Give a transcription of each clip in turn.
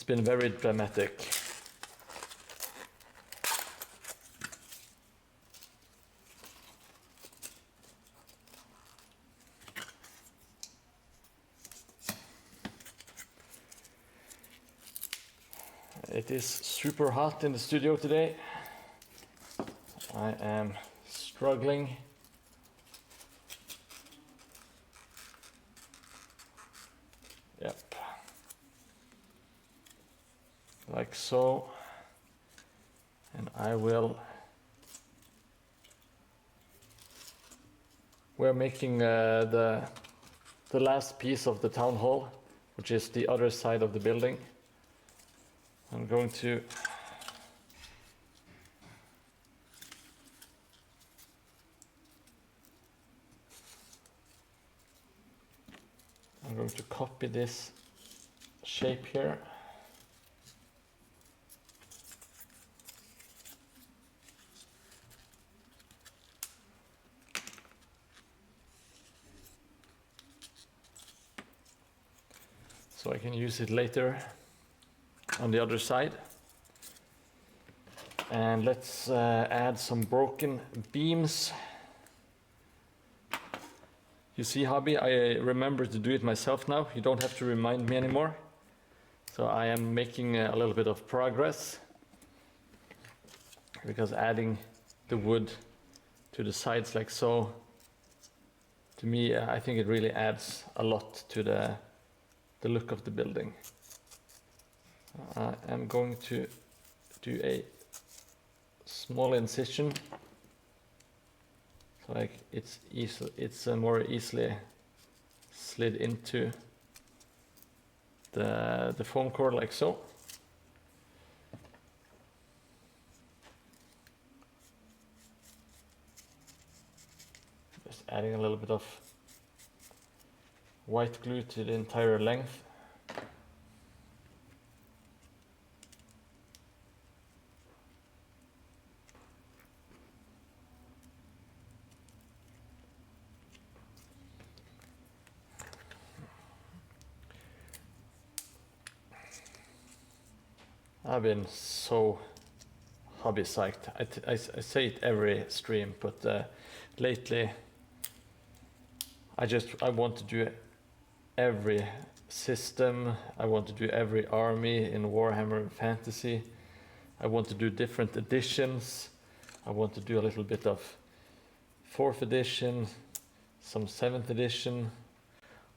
been very dramatic. It is super hot in the studio today. I am struggling. Yep. Like so. And we're making the last piece of the town hall, which is the other side of the building. I'm going to copy this shape here. So I can use it later on the other side. And let's add some broken beams. You see, hobby, I remember to do it myself now. You don't have to remind me anymore. So I am making a little bit of progress, because adding the wood to the sides like so, to me, I think it really adds a lot to the look of the building. I am going to do a small incision, so like it's more easily slid into the foam core like so. Just adding a little bit of white glue to the entire length. I've been so hobby psyched. I say it every stream, but lately I want to do every system. I want to do every army in Warhammer and Fantasy. I want to do different editions. I want to do a little bit of 4th edition, some 7th edition,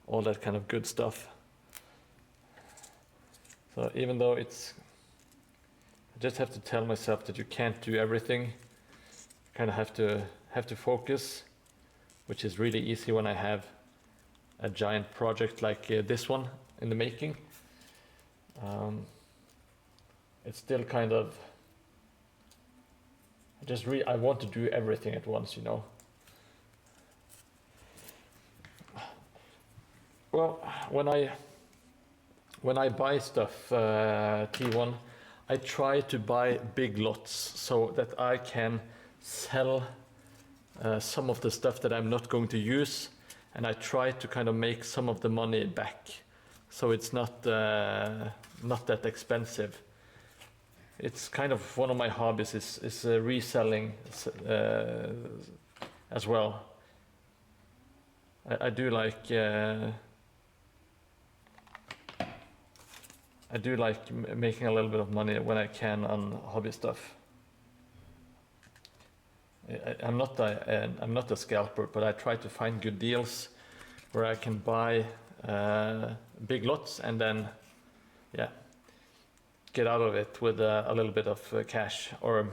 all that kind of good stuff. So even though I just have to tell myself that you can't do everything. You kind of have to focus, which is really easy when I have a giant project like this one in the making. It's still kind of I want to do everything at once, you know. Well, when I buy stuff, T1, I try to buy big lots so that I can sell some of the stuff that I'm not going to use, and I try to kind of make some of the money back, so it's not that expensive. It's kind of one of my hobbies is reselling as well. I do like making a little bit of money when I can on hobby stuff. I'm not a scalper, but I try to find good deals where I can buy big lots and then, yeah, get out of it with a little bit of cash, or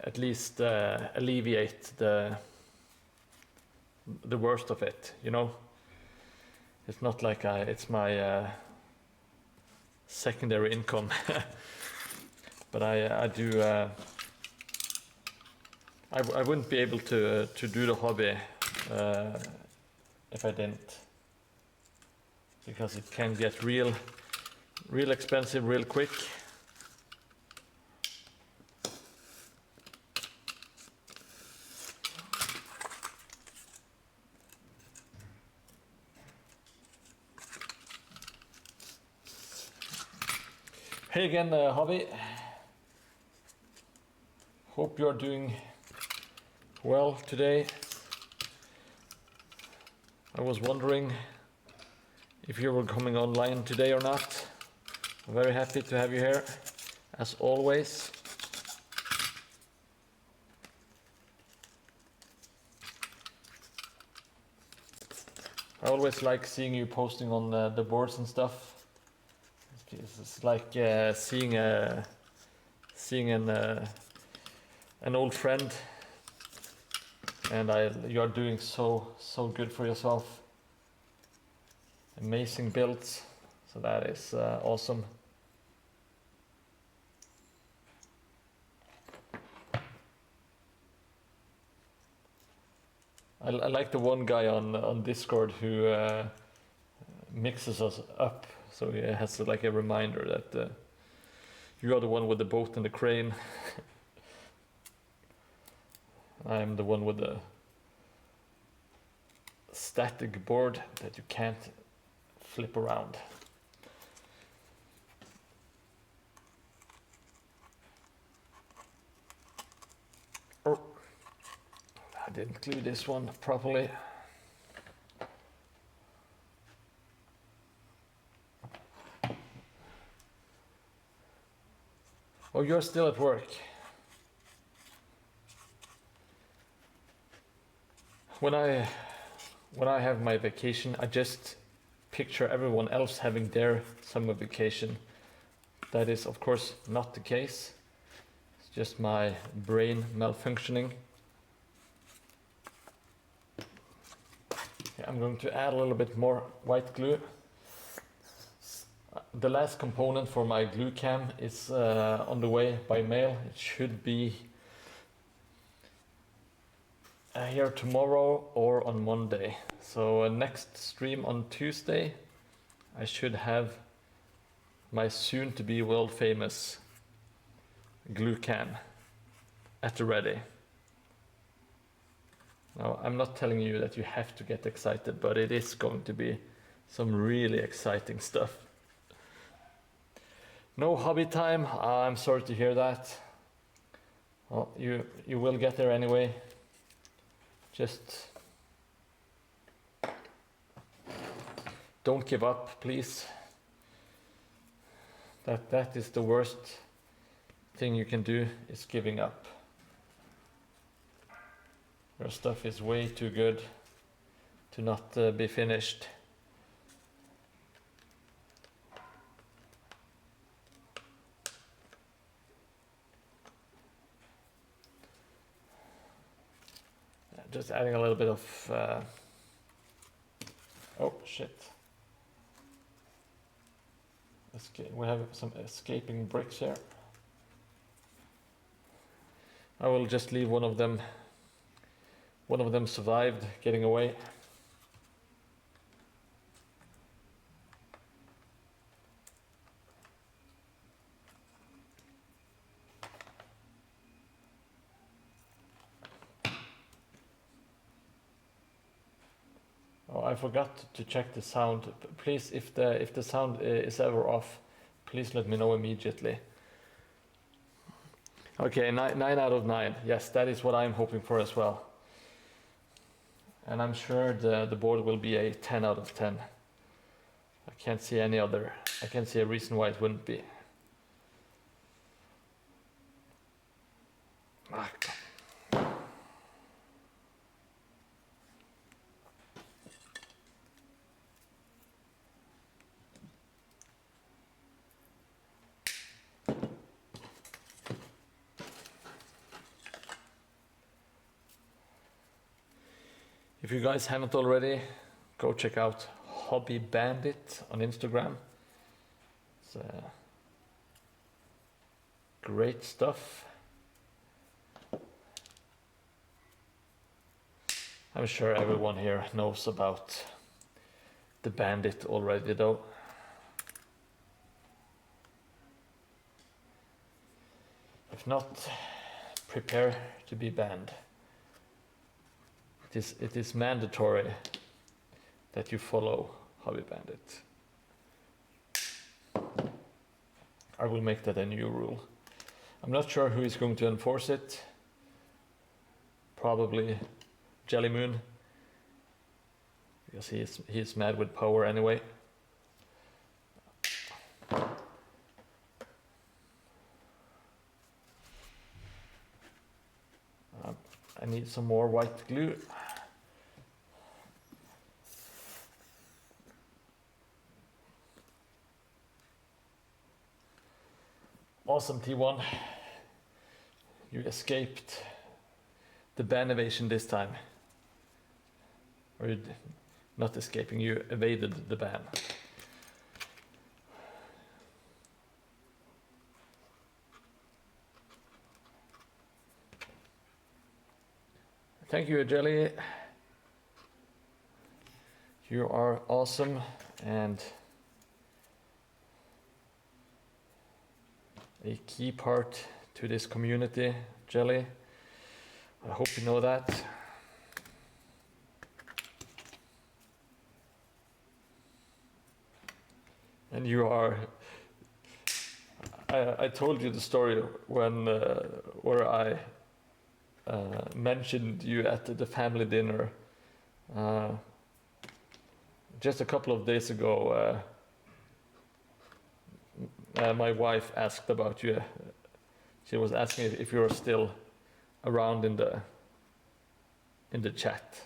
at least alleviate the worst of it, you know. It's not like it's my secondary income, but I do. I wouldn't be able to do the hobby if I didn't, because it can get real expensive real quick. Hey again, Hobby. Hope you're doing well today. I was wondering if you were coming online today or not. I'm very happy to have you here, as always. I always like seeing you posting on the boards and stuff. It's like seeing an old friend, and you are doing so good for yourself. Amazing builds, so that is awesome. I like the one guy on Discord who mixes us up, so he has like a reminder that you are the one with the boat and the crane. I am the one with the static board that you can't flip around. Oh, I didn't glue this one properly. Oh, you're still at work. When I have my vacation, I just picture everyone else having their summer vacation. That is, of course, not the case. It's just my brain malfunctioning. Okay, I'm going to add a little bit more white glue. The last component for my glue cam is on the way by mail. It should be here tomorrow or on Monday. So next stream on Tuesday, I should have my soon to be world famous glue can at the ready. Now, I'm not telling you that you have to get excited, but it is going to be some really exciting stuff. No hobby time. I'm sorry to hear that. Well, you will get there anyway. Just don't give up, please. That is the worst thing you can do, is giving up. Your stuff is way too good to not be finished. Just adding a little bit of oh shit. We have some escaping bricks here. I will just leave one of them. One of them survived getting away. Oh, I forgot to check the sound. Please, if the sound is ever off, please let me know immediately. Okay, 9 out of 9. Yes, that is what I'm hoping for as well. And I'm sure the board will be a 10 out of 10. I can't see a reason why it wouldn't be. Ah, if you guys haven't already, go check out Hobby Bandit on Instagram. It's great stuff. I'm sure everyone here knows about the Bandit already though. If not, prepare to be banned. It is mandatory that you follow Hobby Bandit. I will make that a new rule. I'm not sure who is going to enforce it. Probably Jellymoon, because he's mad with power anyway. I need some more white glue. Awesome, T1. You escaped the ban evasion this time. Or you not escaping, you evaded the ban. Thank you, Jelly. You are awesome and a key part to this community, Jelly. I hope you know that. And you are... I told you the story when where I mentioned you at the family dinner just a couple of days ago. My wife asked about you. She was asking if you were still around in the chat,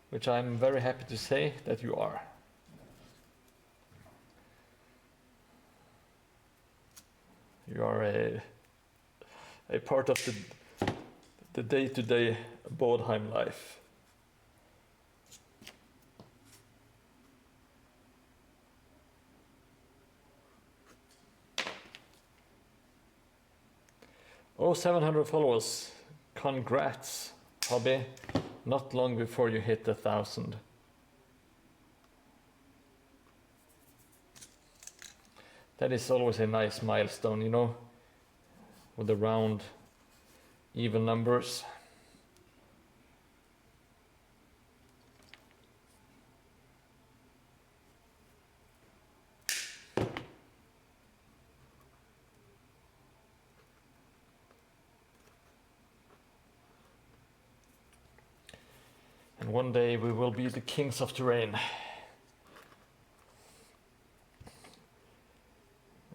which I'm very happy to say that you are. You are a part of the day-to-day Mordheim life. Oh, 700 followers. Congrats, Hobby. Not long before you hit 1,000. That is always a nice milestone, you know, with the round, even numbers. And one day we will be the kings of terrain.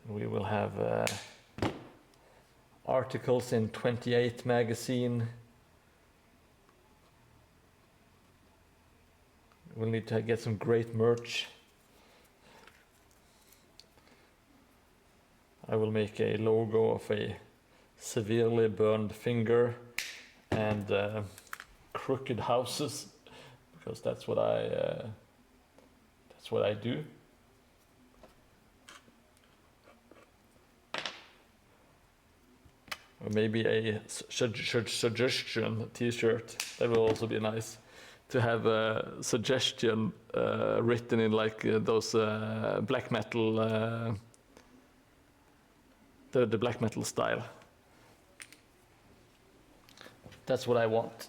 We will have articles in 28 magazine. We'll need to get some great merch. I will make a logo of a severely burned finger and crooked houses, because that's what I do. Or maybe a suggestion t-shirt. That will also be nice to have a suggestion written in like those black metal, the black metal style. That's what I want.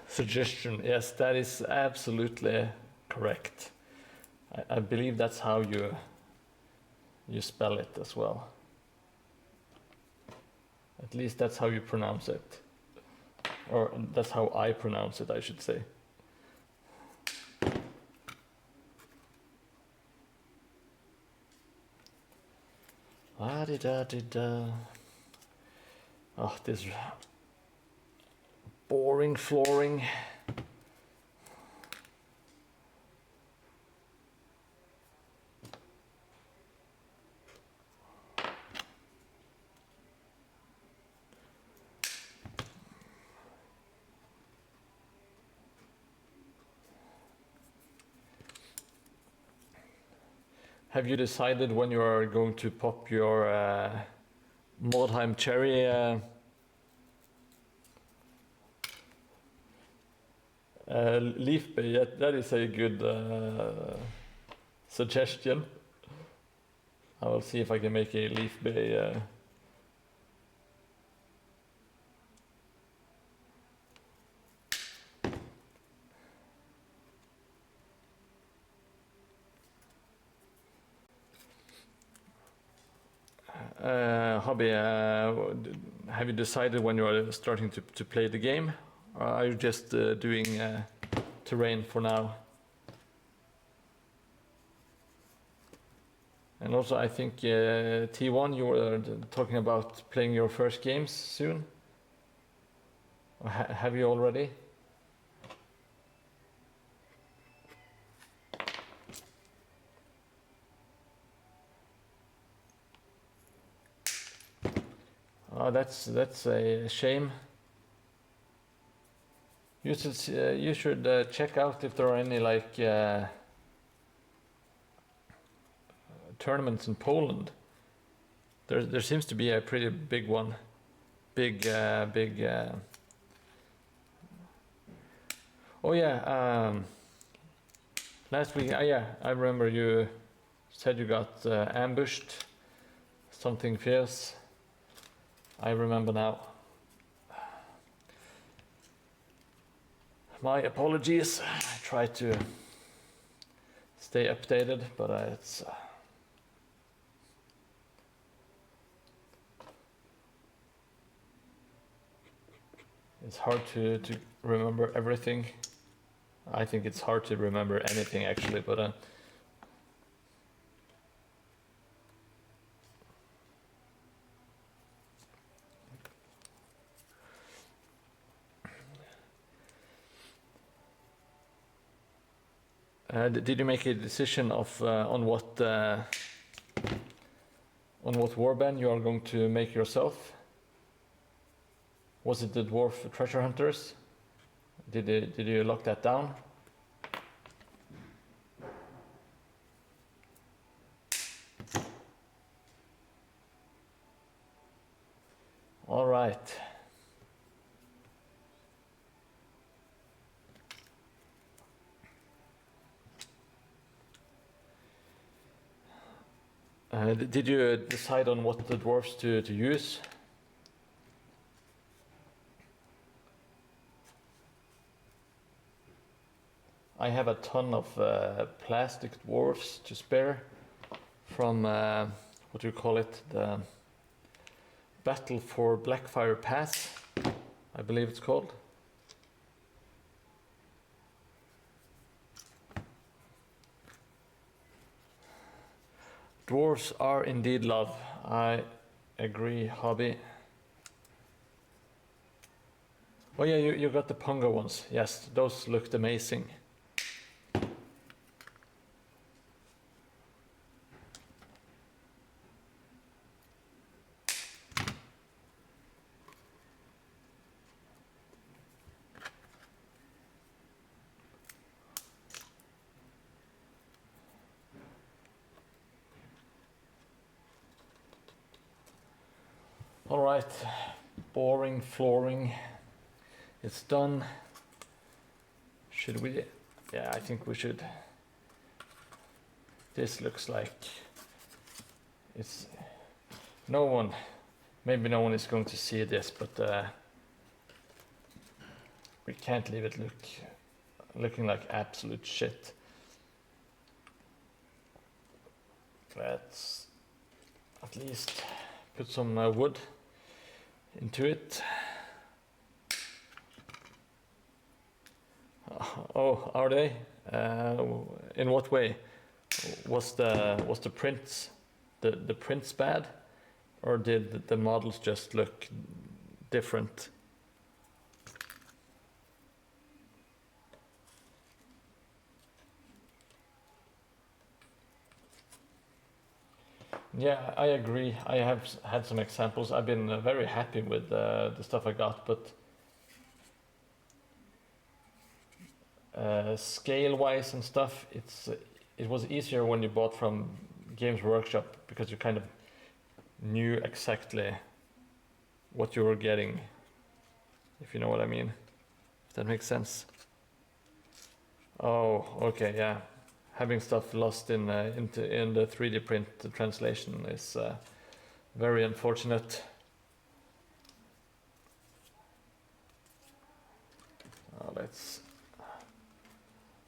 Suggestion, yes, that is absolutely correct. I believe that's how you spell it as well. At least that's how you pronounce it. Or that's how I pronounce it, I should say. Ah-di-da-di-da. Oh, this boring flooring. Have you decided when you are going to pop your Mordheim cherry leaf bay? That is a good suggestion. I will see if I can make a leaf bay Hobby, have you decided when you are starting to play the game? Or are you just doing terrain for now? And also, I think T1, you were talking about playing your first games soon. Or have you already? Oh, that's a shame. You should check out if there are any like tournaments in Poland. There seems to be a pretty big one. Big. Oh yeah. Last week, yeah, I remember you said you got ambushed. Something fierce. I remember now. My apologies. I try to stay updated, but it's hard to remember everything. I think it's hard to remember anything actually, but did you make a decision of on what warband you are going to make yourself? Was it the dwarf treasure hunters? Did you lock that down? All right. Did you decide on what the dwarves to use? I have a ton of plastic dwarves to spare from, what do you call it, the Battle for Blackfire Pass, I believe it's called. Dwarves are indeed love. I agree, Hobby. Oh yeah, you got the Punga ones. Yes, those looked amazing. All right, boring flooring. It's done. Should we? Yeah, I think we should. This looks like it's no one. Maybe no one is going to see this, but we can't leave it looking like absolute shit. Let's at least put some wood into it. Oh, are they? In what way? Was the prints the prints bad, or did the models just look different? Yeah, I agree. I have had some examples. I've been very happy with the stuff I got, but scale-wise and stuff, it was easier when you bought from Games Workshop because you kind of knew exactly what you were getting, if you know what I mean. If that makes sense. Oh, okay, yeah. Having stuff lost in the 3D print translation is very unfortunate.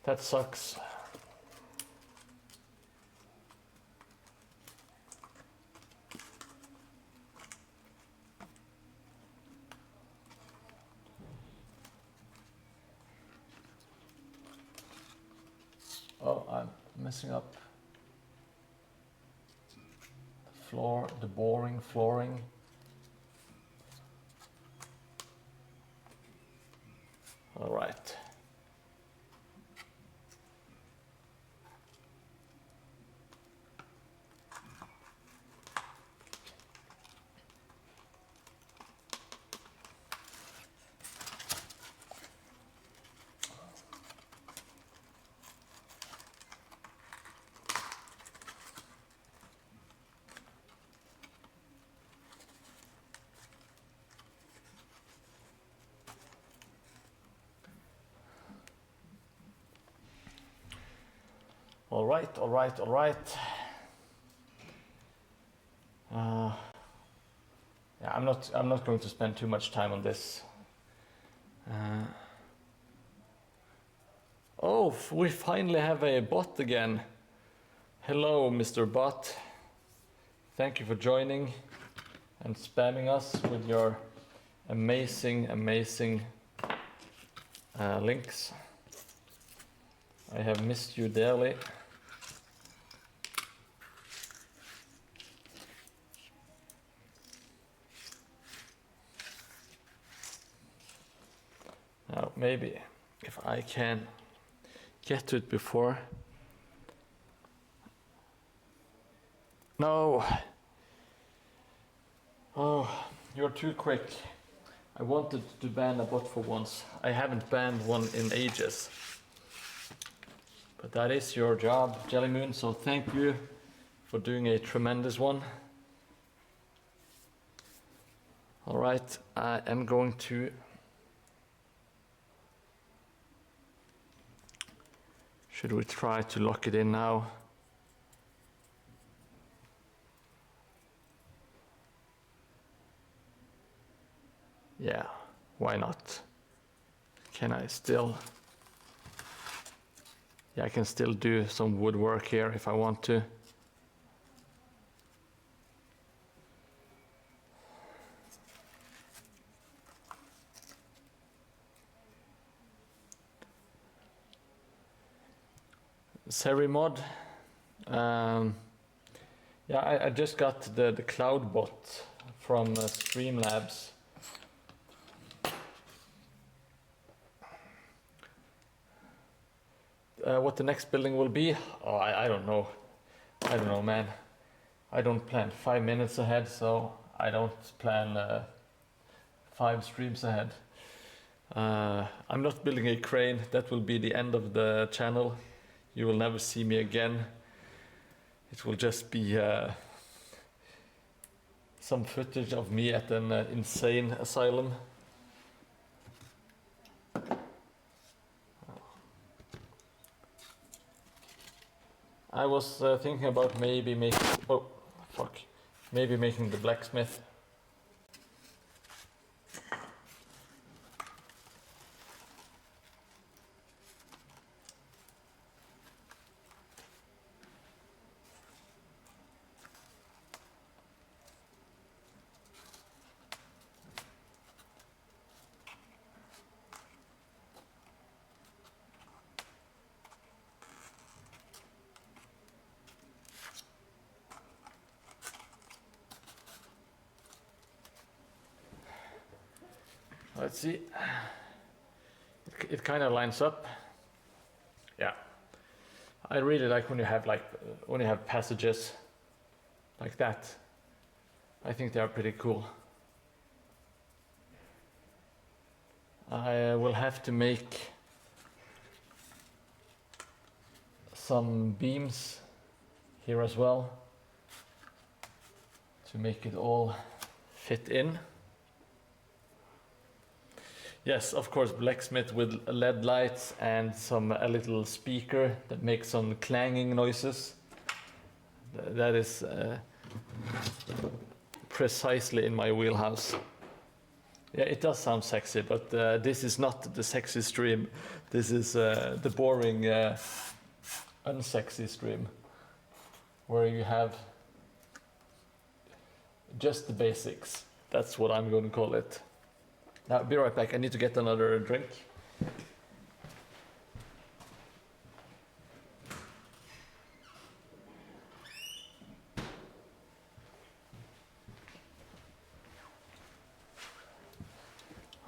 That sucks. messing up the floor, the flooring. All right. All right. Yeah, I'm not going to spend too much time on this. Oh, we finally have a bot again. Hello, Mr. Bot. Thank you for joining and spamming us with your amazing links. I have missed you dearly. Now, maybe if I can get to it before. No. Oh, you're too quick. I wanted to ban a bot for once. I haven't banned one in ages. But that is your job, Jellymoon, so thank you for doing a tremendous one. All right, I am going to should we try to lock it in now? Yeah, why not? Can I still... Yeah, I can still do some woodwork here if I want to. Seri mod. Yeah, I just got the cloud bot from Streamlabs. What the next building will be? Oh, I don't know. I don't know, man. I don't plan 5 minutes ahead, so I don't plan 5 streams ahead. I'm not building a crane. That will be the end of the channel. You will never see me again. It will just be some footage of me at an insane asylum. I was thinking about maybe making... Oh, fuck. Maybe making the blacksmith. Let's see. It kind of lines up. Yeah. I really like when you have passages like that. I think they are pretty cool. I will have to make some beams here as well to make it all fit in. Yes, of course, blacksmith with LED lights and a little speaker that makes some clanging noises. That is precisely in my wheelhouse. Yeah, it does sound sexy, but this is not the sexy stream. This is the boring, unsexy stream, where you have just the basics. That's what I'm going to call it. Now, I'll be right back. I need to get another drink.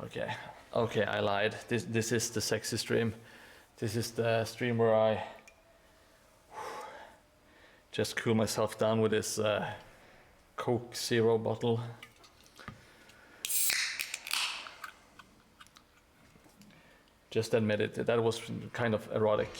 Okay, I lied. This is the sexy stream. This is the stream where I just cool myself down with this Coke Zero bottle. Just admit it, that was kind of erotic.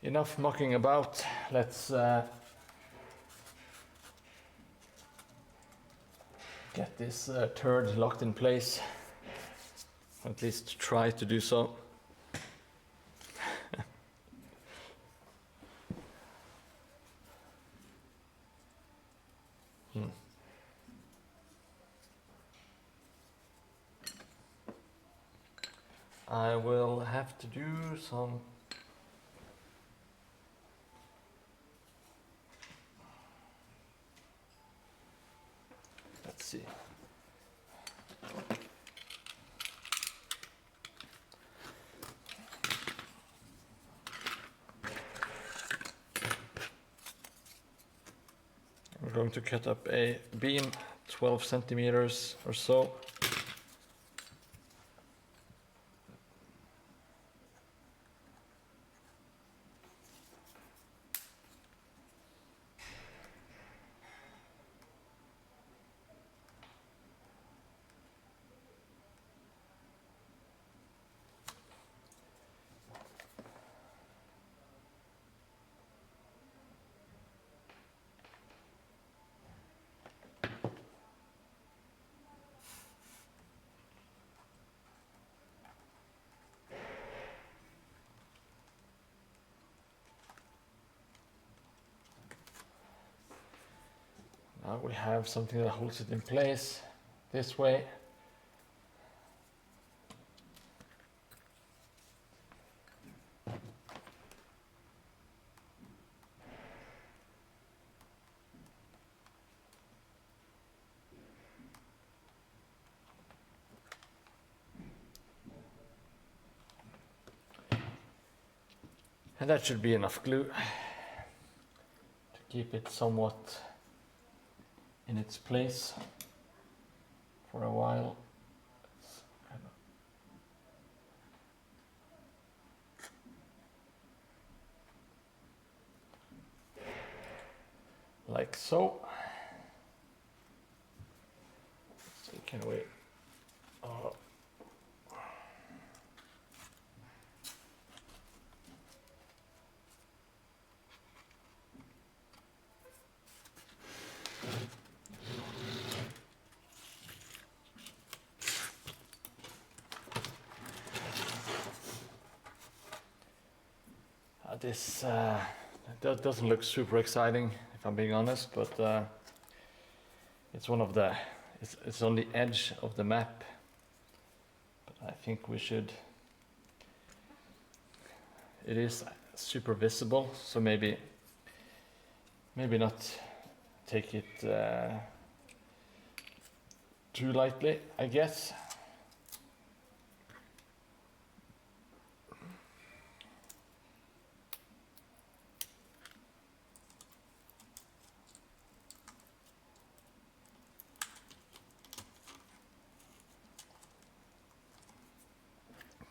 Enough mucking about, let's get this turd locked in place, or at least try to do so. I will have to do some let's see. We're going to cut up a beam 12 centimeters or so. Now we have something that holds it in place this way. And that should be enough glue to keep it somewhat in its place for a while. Like so. So can we this that doesn't look super exciting, if I'm being honest, but it's one of the it's on the edge of the map, but I think we should. It is super visible, so maybe not take it too lightly, I guess.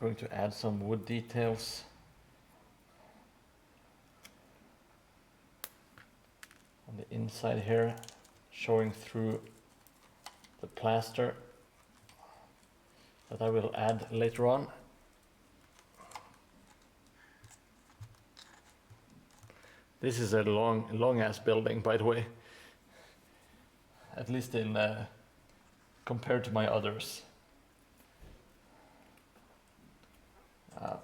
I'm going to add some wood details. On the inside here, showing through the plaster that I will add later on. This is a long ass building, by the way, at least in compared to my others. I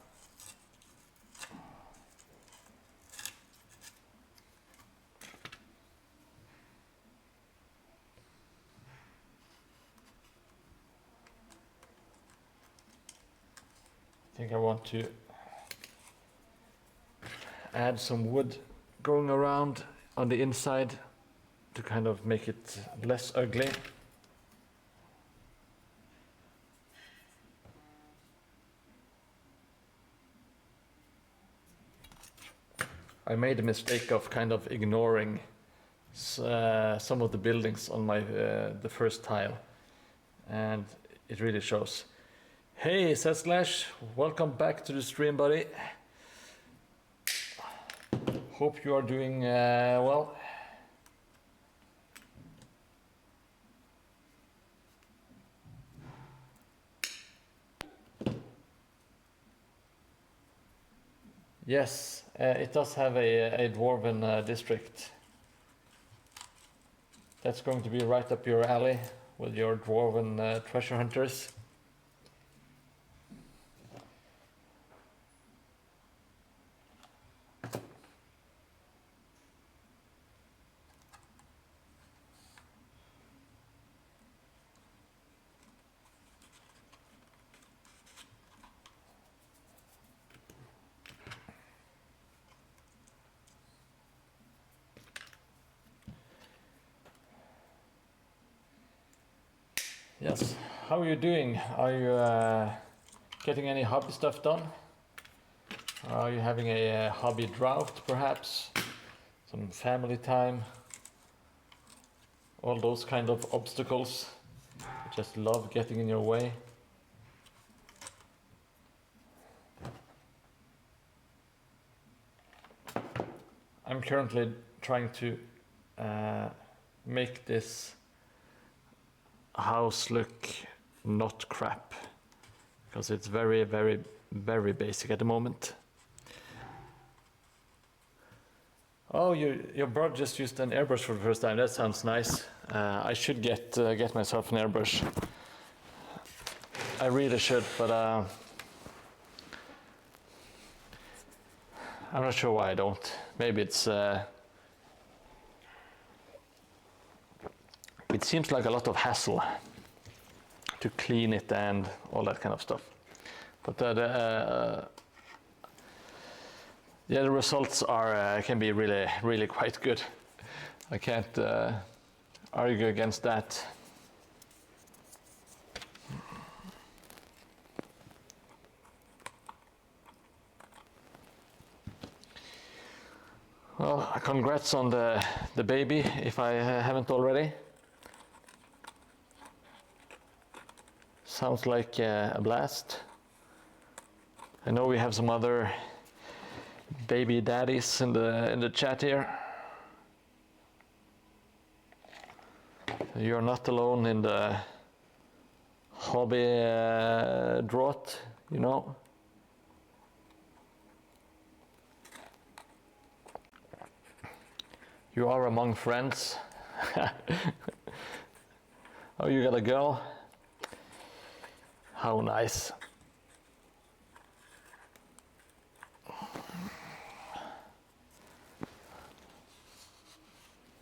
think I want to add some wood going around on the inside to kind of make it less ugly. I made a mistake of kind of ignoring some of the buildings on my the first tile, and it really shows. Hey, Slash, welcome back to the stream, buddy. Hope you are doing well. Yes, it does have a dwarven district. That's going to be right up your alley with your dwarven treasure hunters. Yes, how are you doing? Are you getting any hobby stuff done? Are you having a hobby drought, perhaps? Some family time? All those kind of obstacles that just love getting in your way? I'm currently trying to make this house look not crap, because it's very, very, very basic at the moment. Oh, your brother just used an airbrush for the first time. That sounds nice. I should get myself an airbrush. I really should, but I'm not sure why I don't. Maybe it's it seems like a lot of hassle to clean it and all that kind of stuff. But the results are can be really, really quite good. I can't argue against that. Well, congrats on the baby, if I haven't already. Sounds like a blast. I know we have some other baby daddies in the chat here. You're not alone in the hobby drought, you know. You are among friends. Oh, you got a girl? How nice.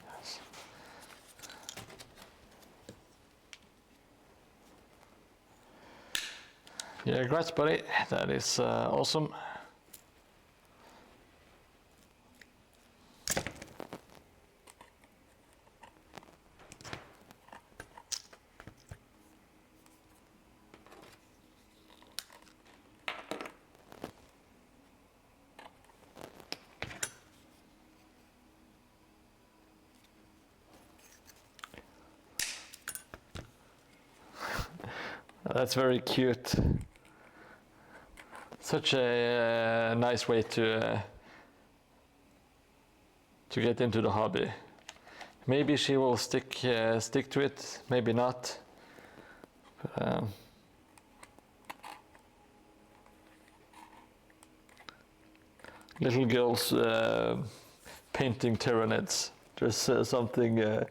Yes. Yeah, congrats, buddy. That is awesome. That's very cute. Such a nice way to get into the hobby. Maybe she will stick to it. Maybe not. But, little girls painting Tyranids. There's something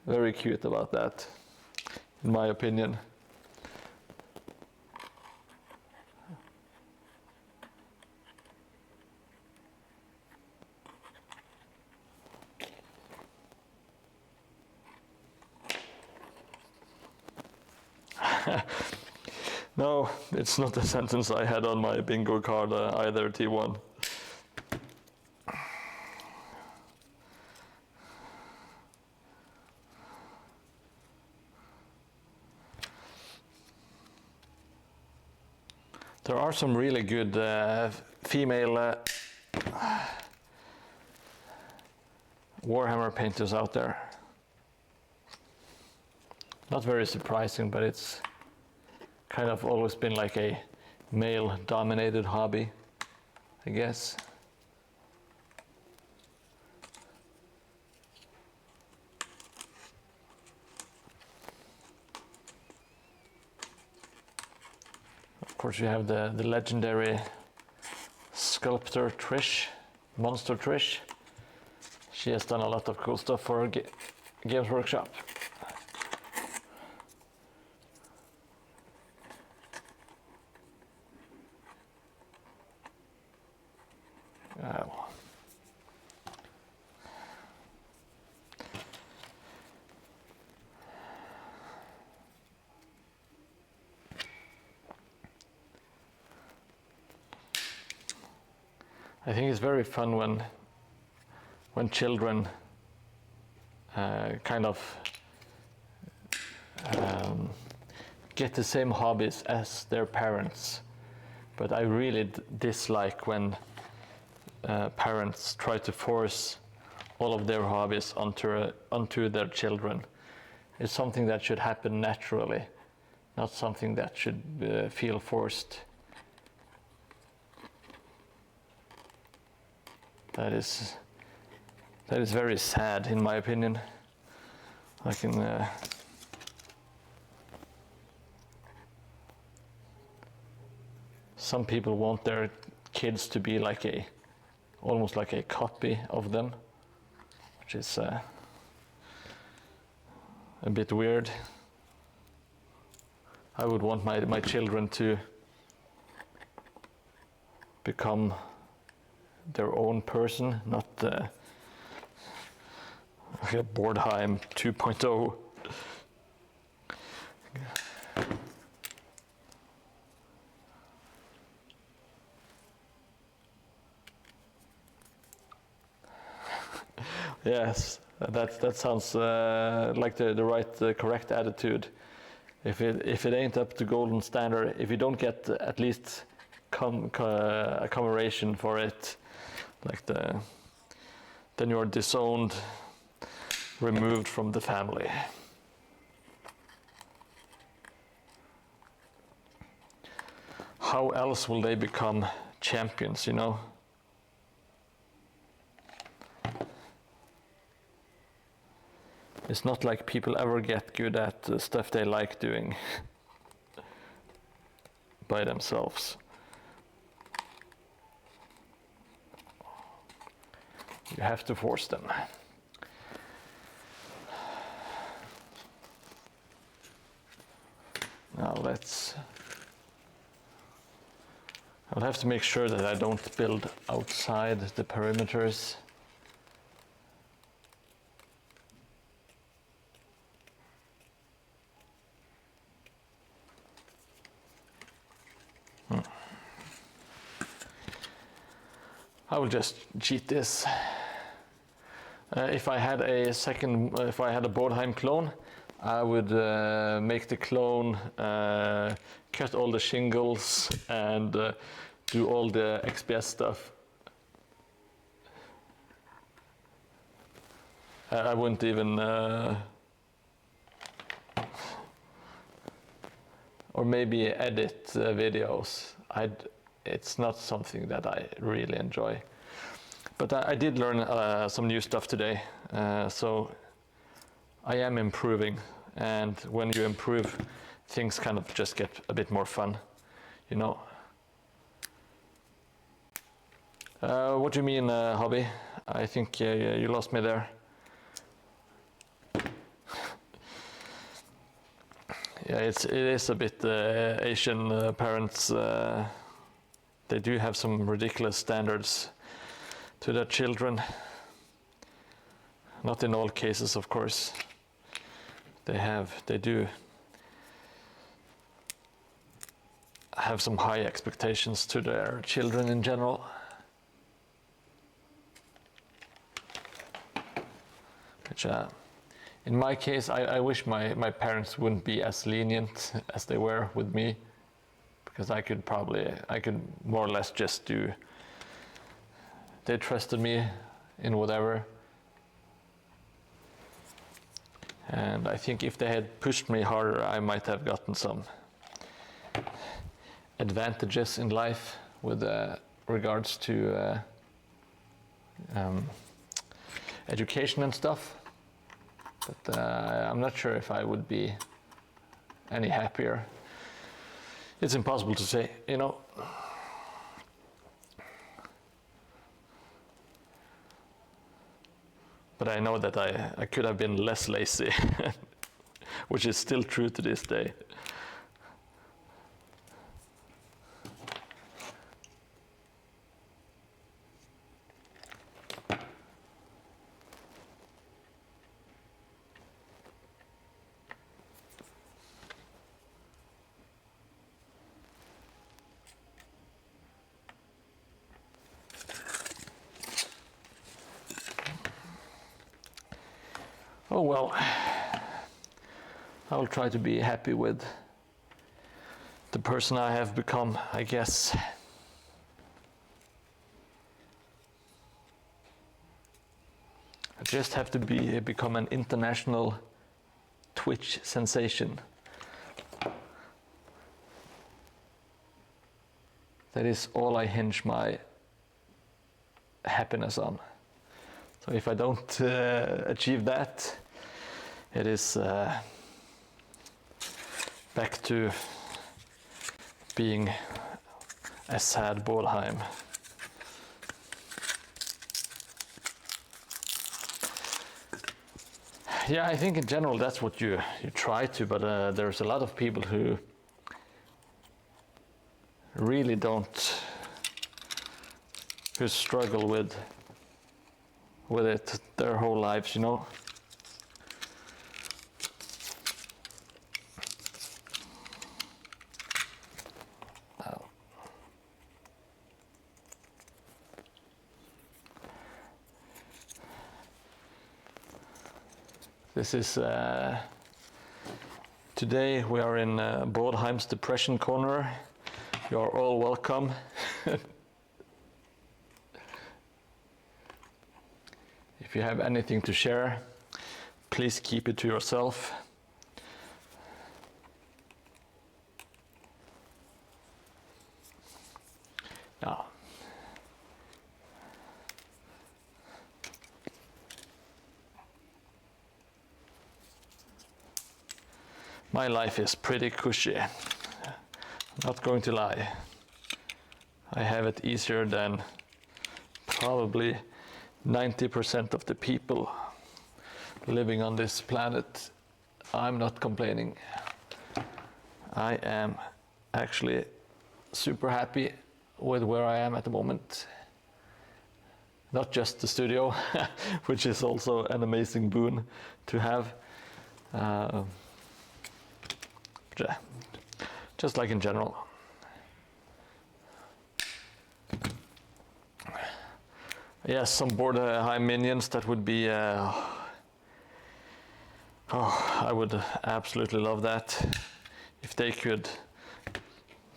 very cute about that, in my opinion. No, it's not the sentence I had on my bingo card either, T1. There are some really good female Warhammer painters out there. Not very surprising, but it's kind of always been like a male-dominated hobby, I guess. Of course, you have the legendary sculptor Trish, Monster Trish. She has done a lot of cool stuff for Games Workshop. I think it's very fun when children kind of get the same hobbies as their parents. But I really dislike when parents try to force all of their hobbies onto their children. It's something that should happen naturally, not something that should feel forced. That is very sad, in my opinion. Some people want their kids to be almost like a copy of them, which is a bit weird. I would want my children to become their own person, not Mordheim 2.0. Yes, that sounds like the right, correct attitude. If it ain't up to golden standard, if you don't get at least a commemoration for it, then you're disowned, removed from the family. How else will they become champions, you know? It's not like people ever get good at stuff they like doing by themselves. You have to force them. Now I'll have to make sure that I don't build outside the perimeters. I will just cheat this. If I had a Mordheim clone, I would make the clone, cut all the shingles, and do all the XPS stuff. I wouldn't even, or maybe edit videos. It's not something that I really enjoy. But I did learn some new stuff today, so I am improving. And when you improve, things kind of just get a bit more fun, you know. What do you mean, hobby? I think you lost me there. Yeah, it is a bit Asian parents. They do have some ridiculous standards to their children. Not in all cases, of course. They do have some high expectations to their children in general. Which, in my case, I wish my parents wouldn't be as lenient as they were with me, because I could more or less just do they trusted me in whatever. And I think if they had pushed me harder, I might have gotten some advantages in life with regards to education and stuff. But I'm not sure if I would be any happier. It's impossible to say, you know. But I know that I could have been less lazy, which is still true to this day. Oh well, I will try to be happy with the person I have become, I guess. I just have to become an international Twitch sensation. That is all I hinge my happiness on. So if I don't achieve that, it is back to being a sad Mordheim. Yeah, I think in general that's what you try to, but there's a lot of people who really don't, who struggle with it their whole lives, you know. This is today we are in Mordheim's depression corner. You are all welcome. If you have anything to share, please keep it to yourself. Now, my life is pretty cushy. I'm not going to lie. I have it easier than probably 90% of the people living on this planet. I'm not complaining. I am actually super happy with where I am at the moment. Not just the studio, which is also an amazing boon to have. Just like in general. Yes, some Mordheim minions, that would be, oh, I would absolutely love that. If they could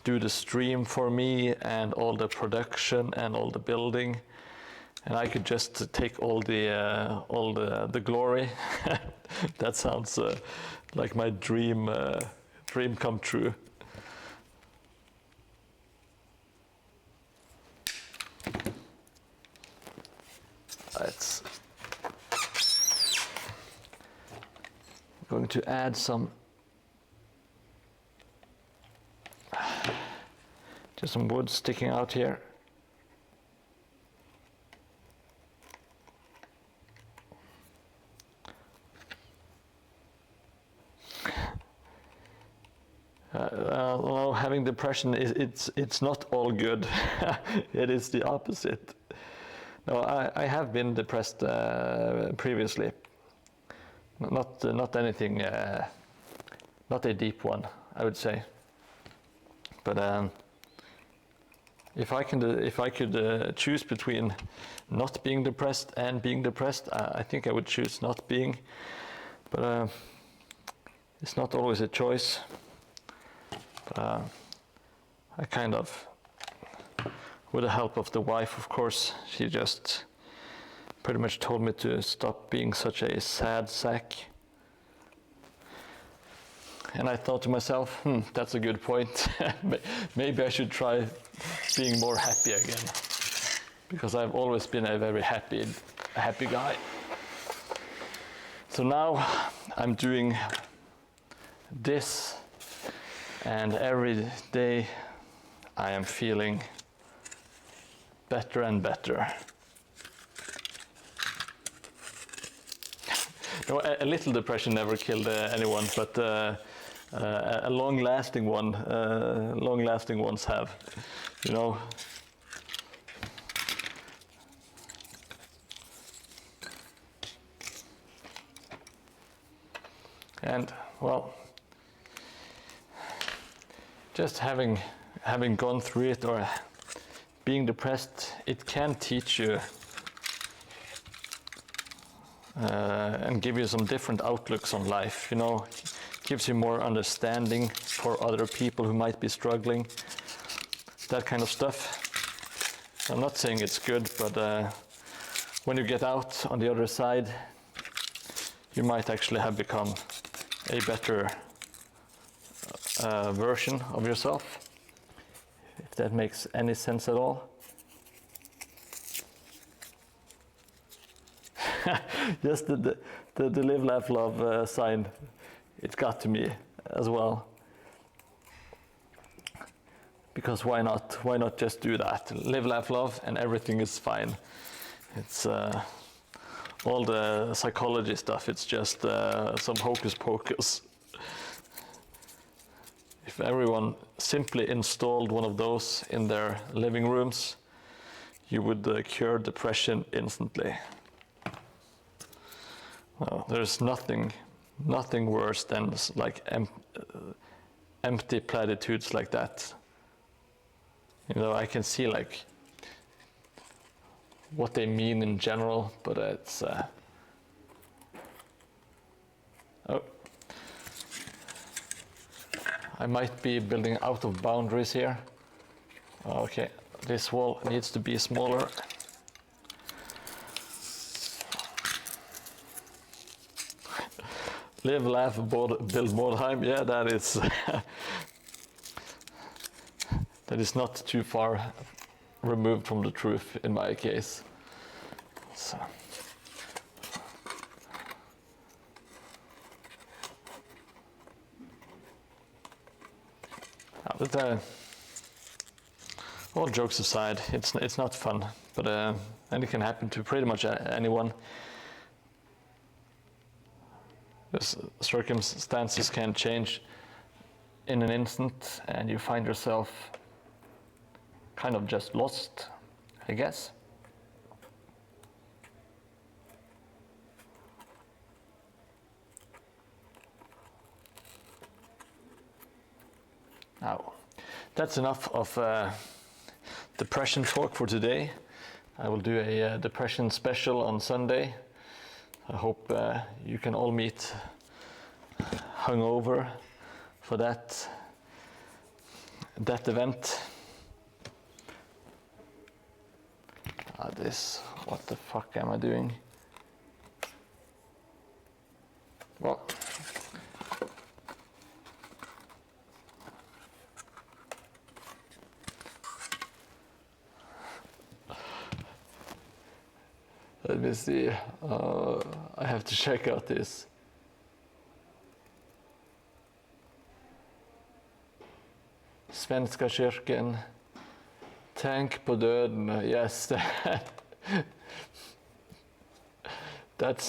do the stream for me and all the production and all the building, and I could just take all the glory. That sounds like my dream come true. Let's going to add some just some wood sticking out here. Well, having depression it's not all good. It is the opposite. No, I have been depressed previously. Not anything, not a deep one, I would say. But if I could choose between not being depressed and being depressed, I think I would choose not being. But it's not always a choice. I kind of with the help of the wife, of course. She just pretty much told me to stop being such a sad sack. And I thought to myself, that's a good point. Maybe I should try being more happy again. Because I've always been a very happy guy. So now I'm doing this, and every day I am feeling better and better. No, a little depression never killed anyone, but a long-lasting one, long-lasting ones have, you know. And well, just having gone through it or being depressed, it can teach you and give you some different outlooks on life, you know, gives you more understanding for other people who might be struggling, that kind of stuff. I'm not saying it's good, but when you get out on the other side, you might actually have become a better version of yourself, if that makes any sense at all. Just the live, laugh, love sign, it got to me as well. Because why not? Why not just do that? Live, laugh, love, and everything is fine. It's all the psychology stuff, it's just some hocus pocus. If everyone simply installed one of those in their living rooms, you would cure depression instantly. Well, there's nothing worse than like empty platitudes like that. You know, I can see like what they mean in general, but it's oh, I might be building out of boundaries here. Okay, this wall needs to be smaller. Live, laugh, build Mordheim. Yeah, that is that is not too far removed from the truth in my case. So. But all jokes aside, it's not fun, but and it can happen to pretty much anyone. The circumstances can change in an instant, and you find yourself kind of just lost, I guess. Now, that's enough of depression talk for today. I will do a depression special on Sunday. I hope you can all meet hungover for that event. What the fuck am I doing? Well, let me see. I have to check out this. Svenska kyrkan. Tänk på döden. Yes. That's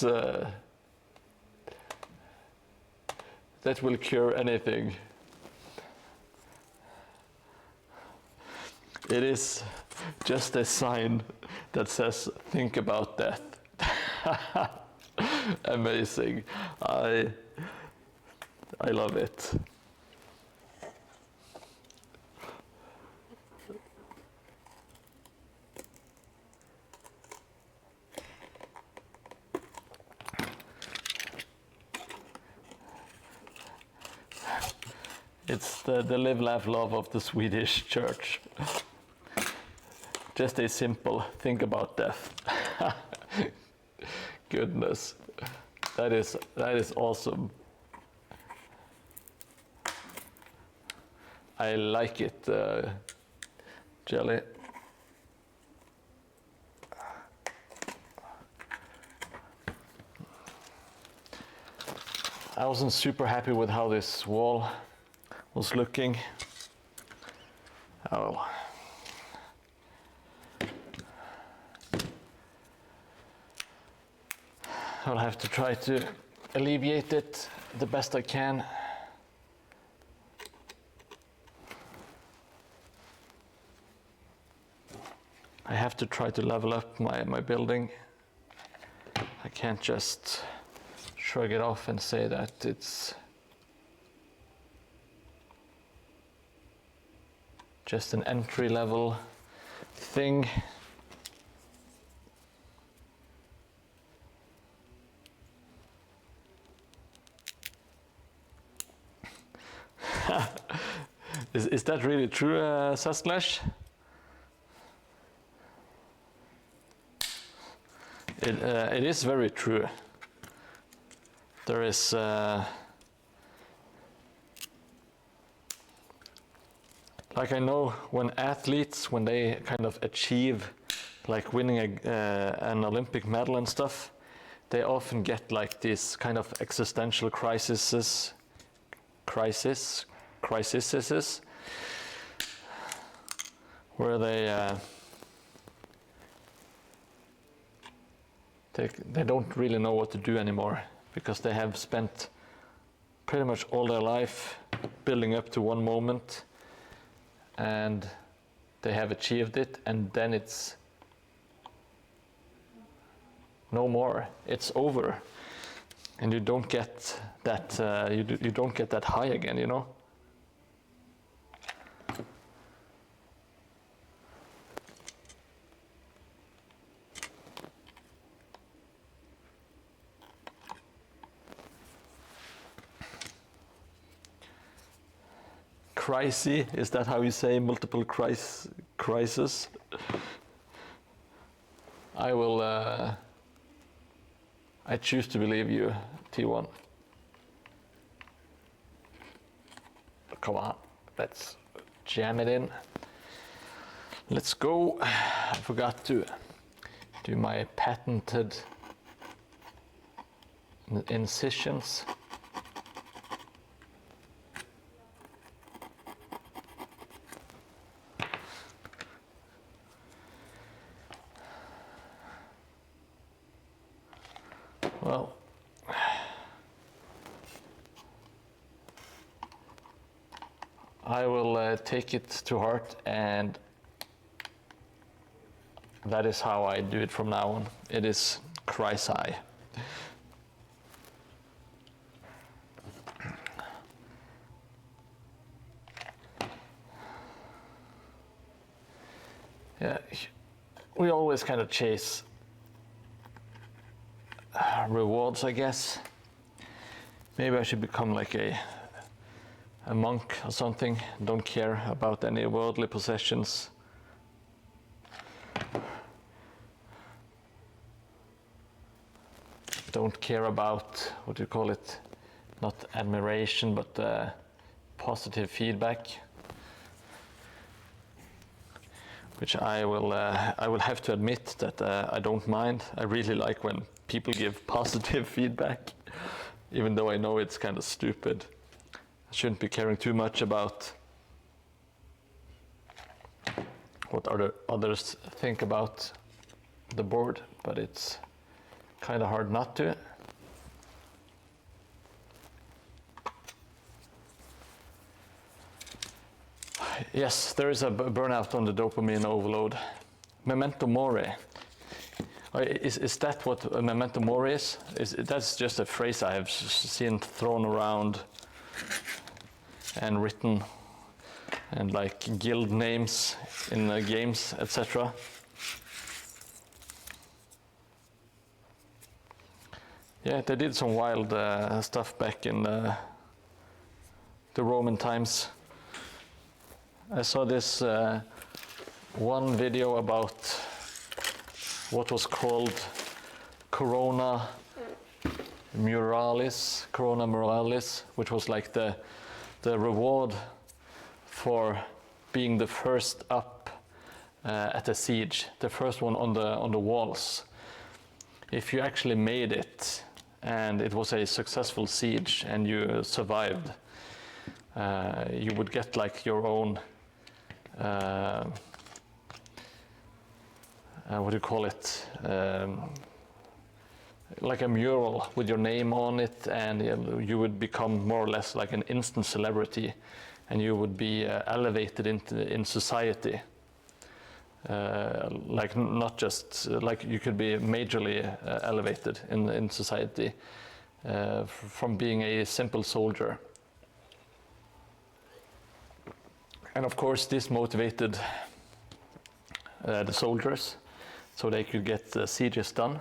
that will cure anything. It is just a sign that says, think about death. Amazing. I love it. It's the live, laugh, love of the Swedish church. Just a simple think about death. Goodness, that is awesome. I like it, Jelly. I wasn't super happy with how this wall was looking. Oh. I'll have to try to alleviate it the best I can. I have to try to level up my building. I can't just shrug it off and say that it's just an entry-level thing. Is that really true, Sasklash? It is very true. There is like I know when athletes, when they kind of achieve like winning an Olympic medal and stuff, they often get like these kind of existential crises, where they don't really know what to do anymore, because they have spent pretty much all their life building up to one moment, and they have achieved it, and then it's no more. It's over, and you don't get that. You don't get that high again, you know. Crisis, is that how you say multiple crisis? I will, I choose to believe you, T1. Come on, let's jam it in. Let's go. I forgot to do my patented incisions. Well, I will take it to heart, and that is how I do it from now on. It is crisis. Yeah, we always kind of chase rewards, I guess. Maybe I should become like a monk or something. Don't care about any worldly possessions. Don't care about, what do you call it? Not admiration, but positive feedback. Which I will have to admit that I don't mind. I really like when people give positive feedback, even though I know it's kind of stupid. I shouldn't be caring too much about what others think about the board, but it's kind of hard not to. Yes, there is a burnout on the dopamine overload. Memento mori. Is that what a memento mori is? That's just a phrase I have seen thrown around and written, and like guild names in games, etc. Yeah, they did some wild stuff back in the Roman times. I saw this one video about what was called Corona Muralis, which was like the reward for being the first up at a siege, the first one on the walls. If you actually made it and it was a successful siege and you survived, you would get like your own what do you call it? Like a mural with your name on it, and you would become more or less like an instant celebrity, and you would be elevated in society. Like not just like you could be majorly elevated in society from being a simple soldier. And of course, this motivated the soldiers so they could get sieges done,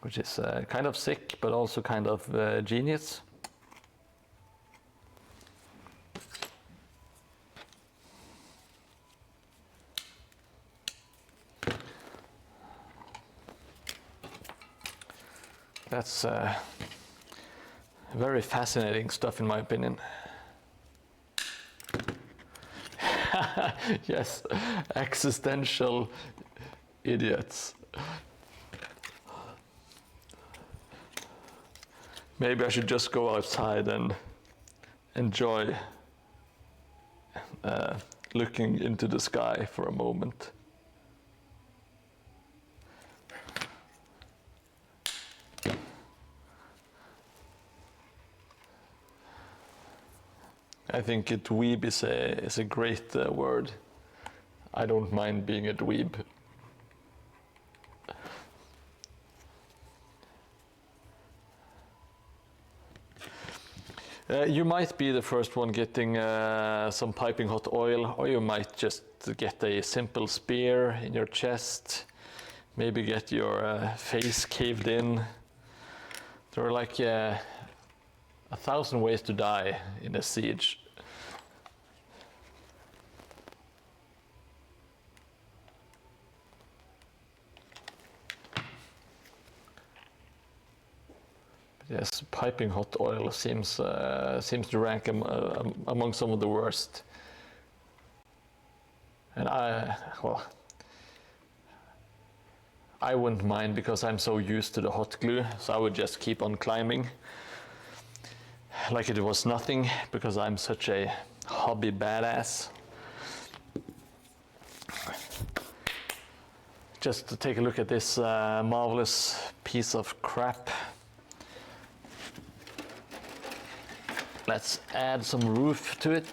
which is kind of sick, but also kind of genius. That's very fascinating stuff, in my opinion. Yes, existential idiots. Maybe I should just go outside and enjoy looking into the sky for a moment. I think a dweeb is a great word. I don't mind being a dweeb. You might be the first one getting some piping hot oil, or you might just get a simple spear in your chest, maybe get your face caved in. There are like 1,000 ways to die in a siege. Yes, piping hot oil seems to rank among some of the worst. And I wouldn't mind because I'm so used to the hot glue, so I would just keep on climbing like it was nothing, because I'm such a hobby badass. Just to take a look at this marvelous piece of crap. Let's add some roof to it.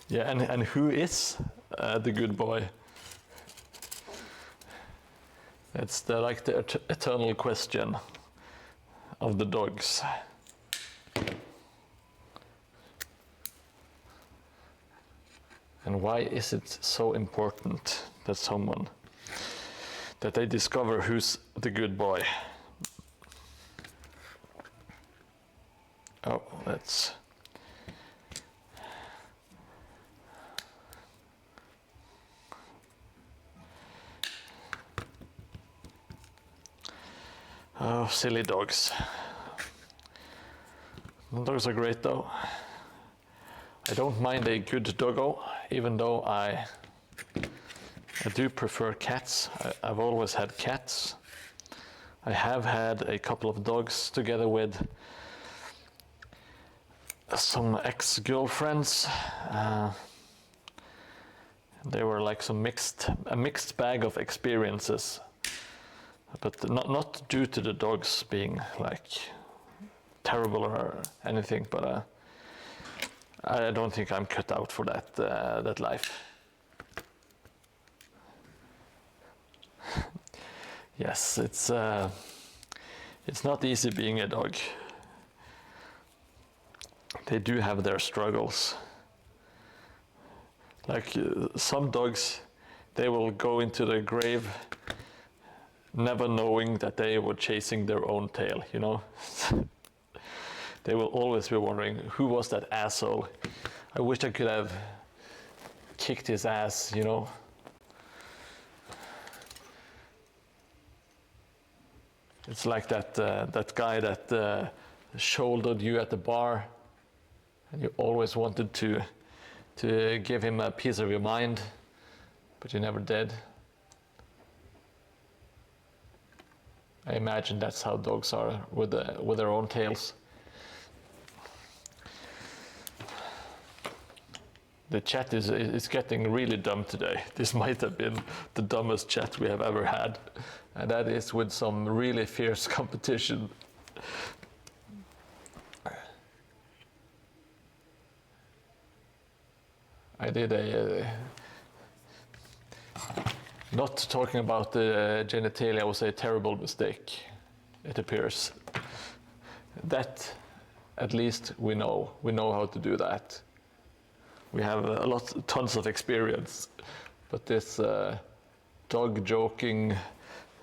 Yeah, and who is the good boy? It's like the eternal question of the dogs. And why is it so important that they discover who's the good boy? Oh, let's... Oh, silly dogs. Dogs are great though. I don't mind a good doggo, even though I do prefer cats. I've always had cats. I have had a couple of dogs together with some ex-girlfriends. They were like a mixed bag of experiences. But not due to the dogs being like terrible or anything, but I don't think I'm cut out for that life. Yes, it's not easy being a dog. They do have their struggles. Like some dogs, they will go into the grave never knowing that they were chasing their own tail, you know? they will always be wondering, who was that asshole? I wish I could have kicked his ass, you know. It's like that guy that shouldered you at the bar, and you always wanted to give him a piece of your mind, but you never did. I imagine that's how dogs are with their own tails. The chat is getting really dumb today. This might have been the dumbest chat we have ever had, and that is with some really fierce competition. I did not talking about the genitalia was a terrible mistake, it appears. That, at least we know how to do that. We have tons of experience, but this dog joking,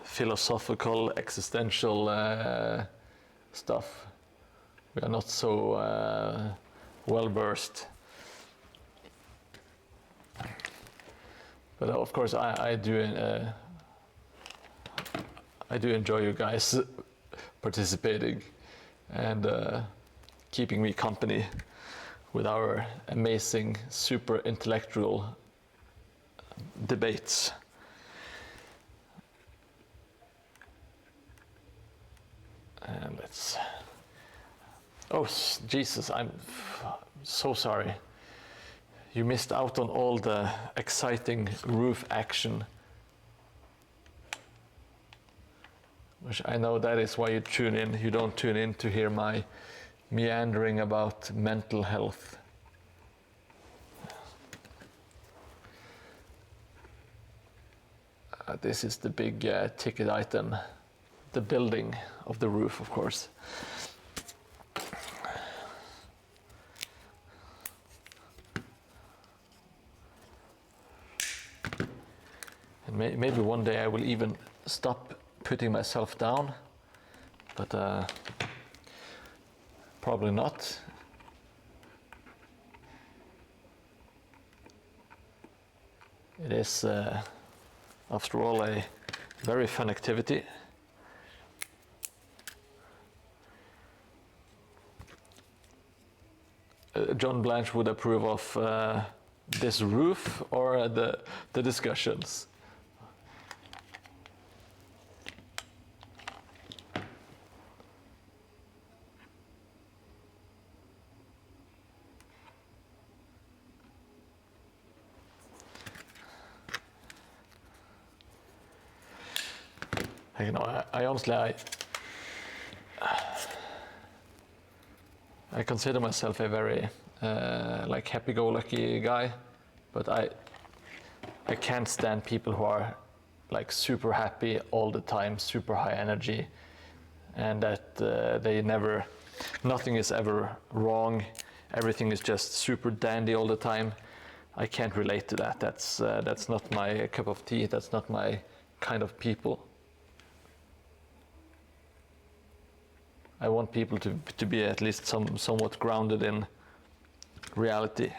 philosophical, existential stuff, we are not so well versed. But of course, I do enjoy you guys participating and keeping me company with our amazing, super intellectual debates. And let's. Oh Jesus! I'm so sorry. You missed out on all the exciting roof action. Which I know that is why you tune in. You don't tune in to hear my meandering about mental health. This is the big ticket item. The building of the roof, of course. Maybe one day I will even stop putting myself down, but probably not. It is, after all, a very fun activity. John Blanche would approve of this roof or the discussions. You know, I honestly, I consider myself a very like happy-go-lucky guy, but I can't stand people who are like super happy all the time, super high energy, and that nothing is ever wrong, everything is just super dandy all the time. I can't relate to that. That's not my cup of tea. That's not my kind of people. I want people to be at least somewhat grounded in reality.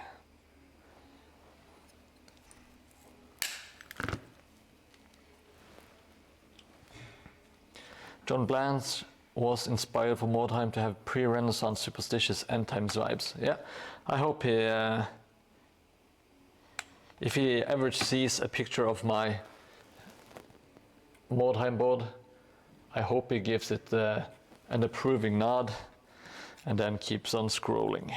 John Blanche was inspired for Mordheim to have pre-Renaissance superstitious end times vibes. Yeah, I hope he, if he ever sees a picture of my Mordheim board, I hope he gives it an approving nod and then keeps on scrolling.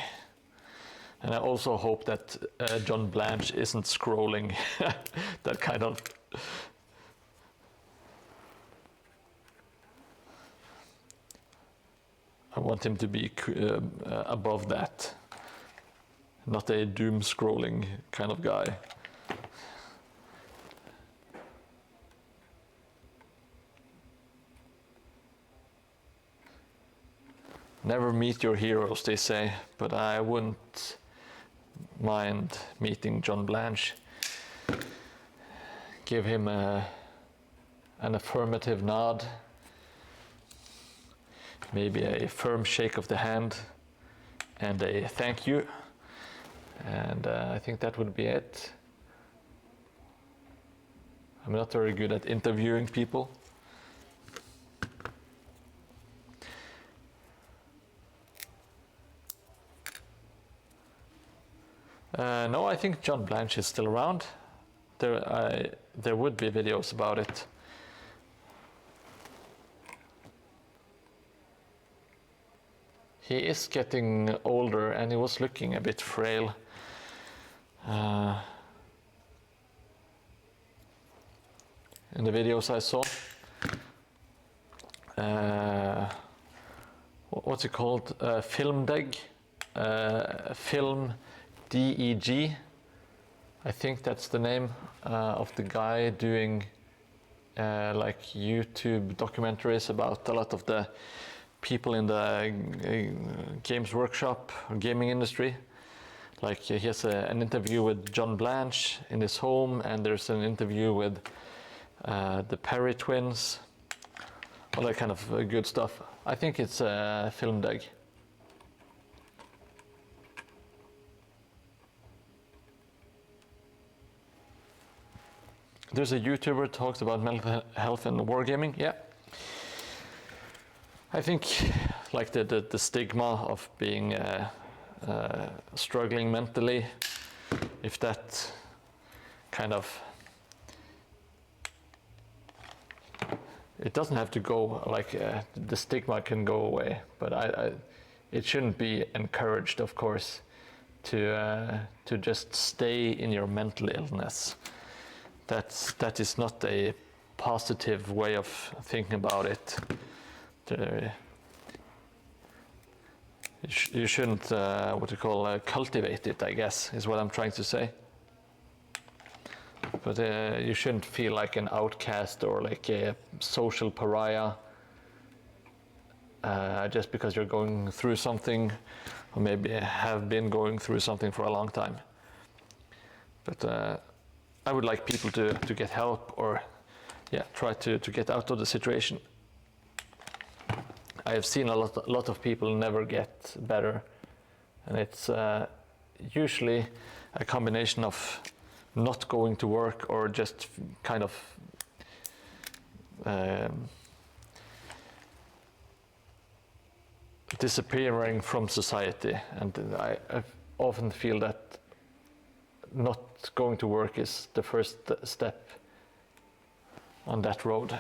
And I also hope that John Blanche isn't scrolling that kind of. I want him to be above that, not a doom scrolling kind of guy. Never meet your heroes, they say, but I wouldn't mind meeting John Blanche. Give him an affirmative nod, maybe a firm shake of the hand, and a thank you. And I think that would be it. I'm not very good at interviewing people. No, I think John Blanche is still around. There would be videos about it. He is getting older and he was looking a bit frail. In the videos I saw. What's it called? Film Deg. Film DEG. I think that's the name of the guy doing like YouTube documentaries about a lot of the people in the games workshop or gaming industry. Like he has an interview with John Blanche in his home, and there's an interview with the Perry twins, all that kind of good stuff. I think it's Film Deg. There's a YouTuber who talks about mental health and wargaming. Yeah. I think like the stigma of being struggling mentally, if that kind of, it doesn't have to go like the stigma can go away, but it shouldn't be encouraged, of course, to just stay in your mental illness. That is not a positive way of thinking about it. You shouldn't cultivate it, I guess, is what I'm trying to say. But you shouldn't feel like an outcast or like a social pariah just because you're going through something, or maybe have been going through something for a long time. But I would like people to get help, or try to get out of the situation. I have seen a lot of people never get better, and it's usually a combination of not going to work or just kind of disappearing from society. And I often feel that not going to work is the first step on that road.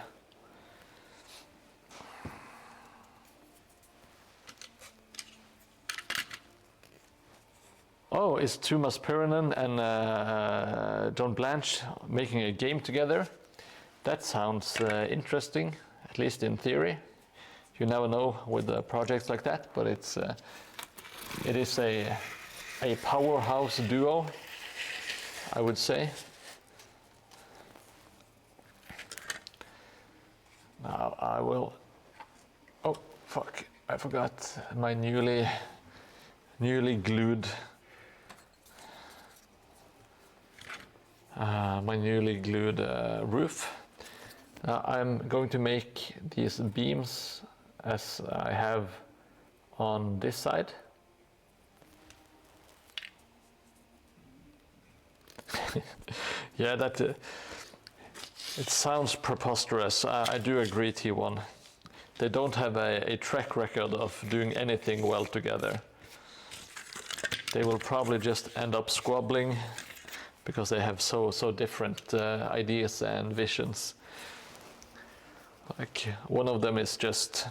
Oh, is Tuomas Pirinen and John Blanche making a game together? That sounds interesting, at least in theory. You never know with projects like that, but it is a powerhouse duo, I would say. Now I will. Oh fuck! I forgot my newly glued. Roof. I'm going to make these beams as I have on this side. Yeah, it sounds preposterous. I do agree, T1. They don't have a track record of doing anything well together. They will probably just end up squabbling because they have so different ideas and visions. Like one of them is just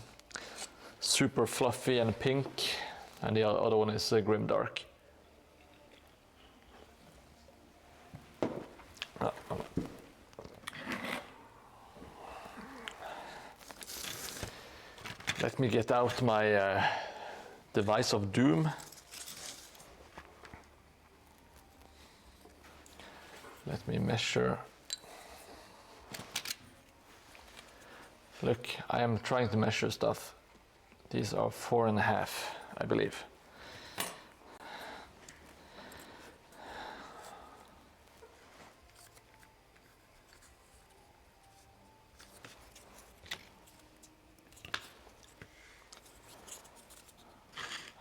super fluffy and pink, and the other one is grimdark. Let me get out my device of doom. Let me measure. Look, I am trying to measure stuff. These are 4.5, I believe.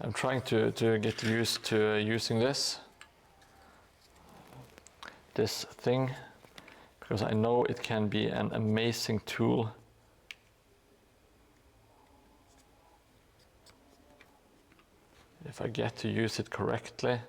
I'm trying to get used to using this thing, because I know it can be an amazing tool. If I get to use it correctly.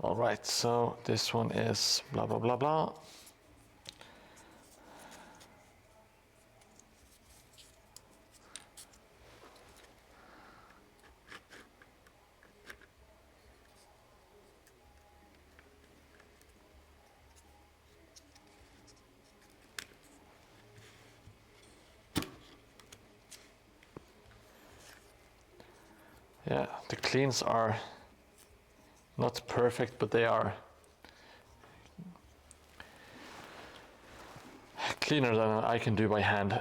All right, so this one is blah, blah, blah, blah. Yeah, the cleans are not perfect, but they are cleaner than I can do by hand.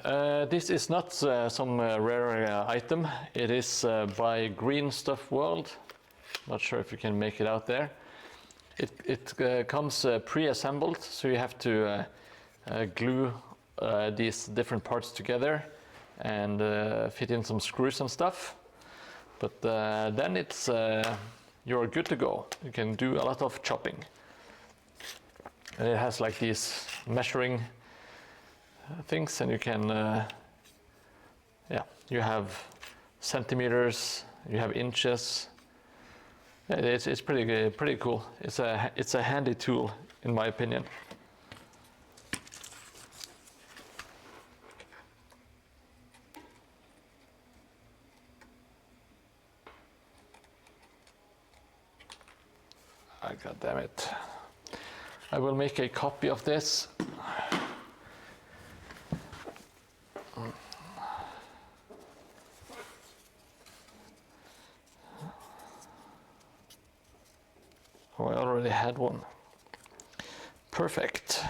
This is not some rare item. It is by Green Stuff World. Not sure if you can make it out there. It comes pre-assembled, so you have to glue these different parts together and fit in some screws and stuff. But then it's you're good to go. You can do a lot of chopping. And it has like these measuring things, and you can, yeah, you have centimeters, you have inches. Yeah, it's pretty cool. It's a handy tool, in my opinion. God damn it. I will make a copy of this. Oh, I already had one. Perfect.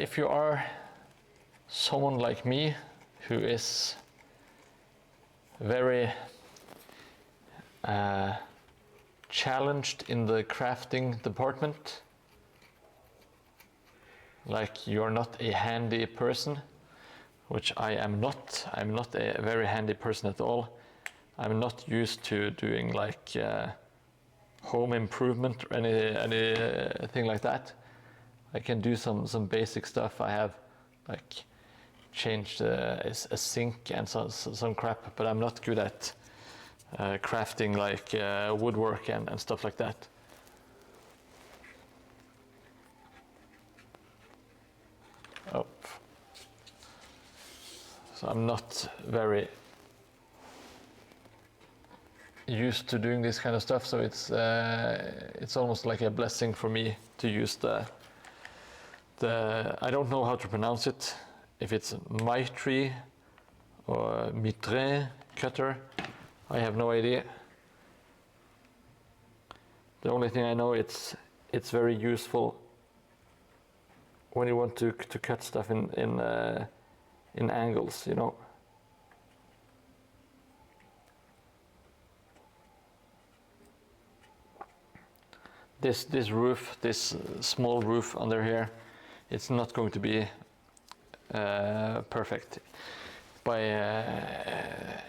If you are someone like me who is very challenged in the crafting department, like you're not a handy person, which I am not. I'm not a very handy person at all. I'm not used to doing like home improvement or anything like that. I can do some basic stuff. I have like changed a sink and some crap, but I'm not good at crafting like woodwork and stuff like that. Oh. So I'm not very used to doing this kind of stuff, so it's almost like a blessing for me to use the I don't know how to pronounce it, if it's Maitri or Mitre cutter. I have no idea. The only thing I know, it's very useful when you want to cut stuff in angles, you know. This roof, this small roof under here, it's not going to be perfect by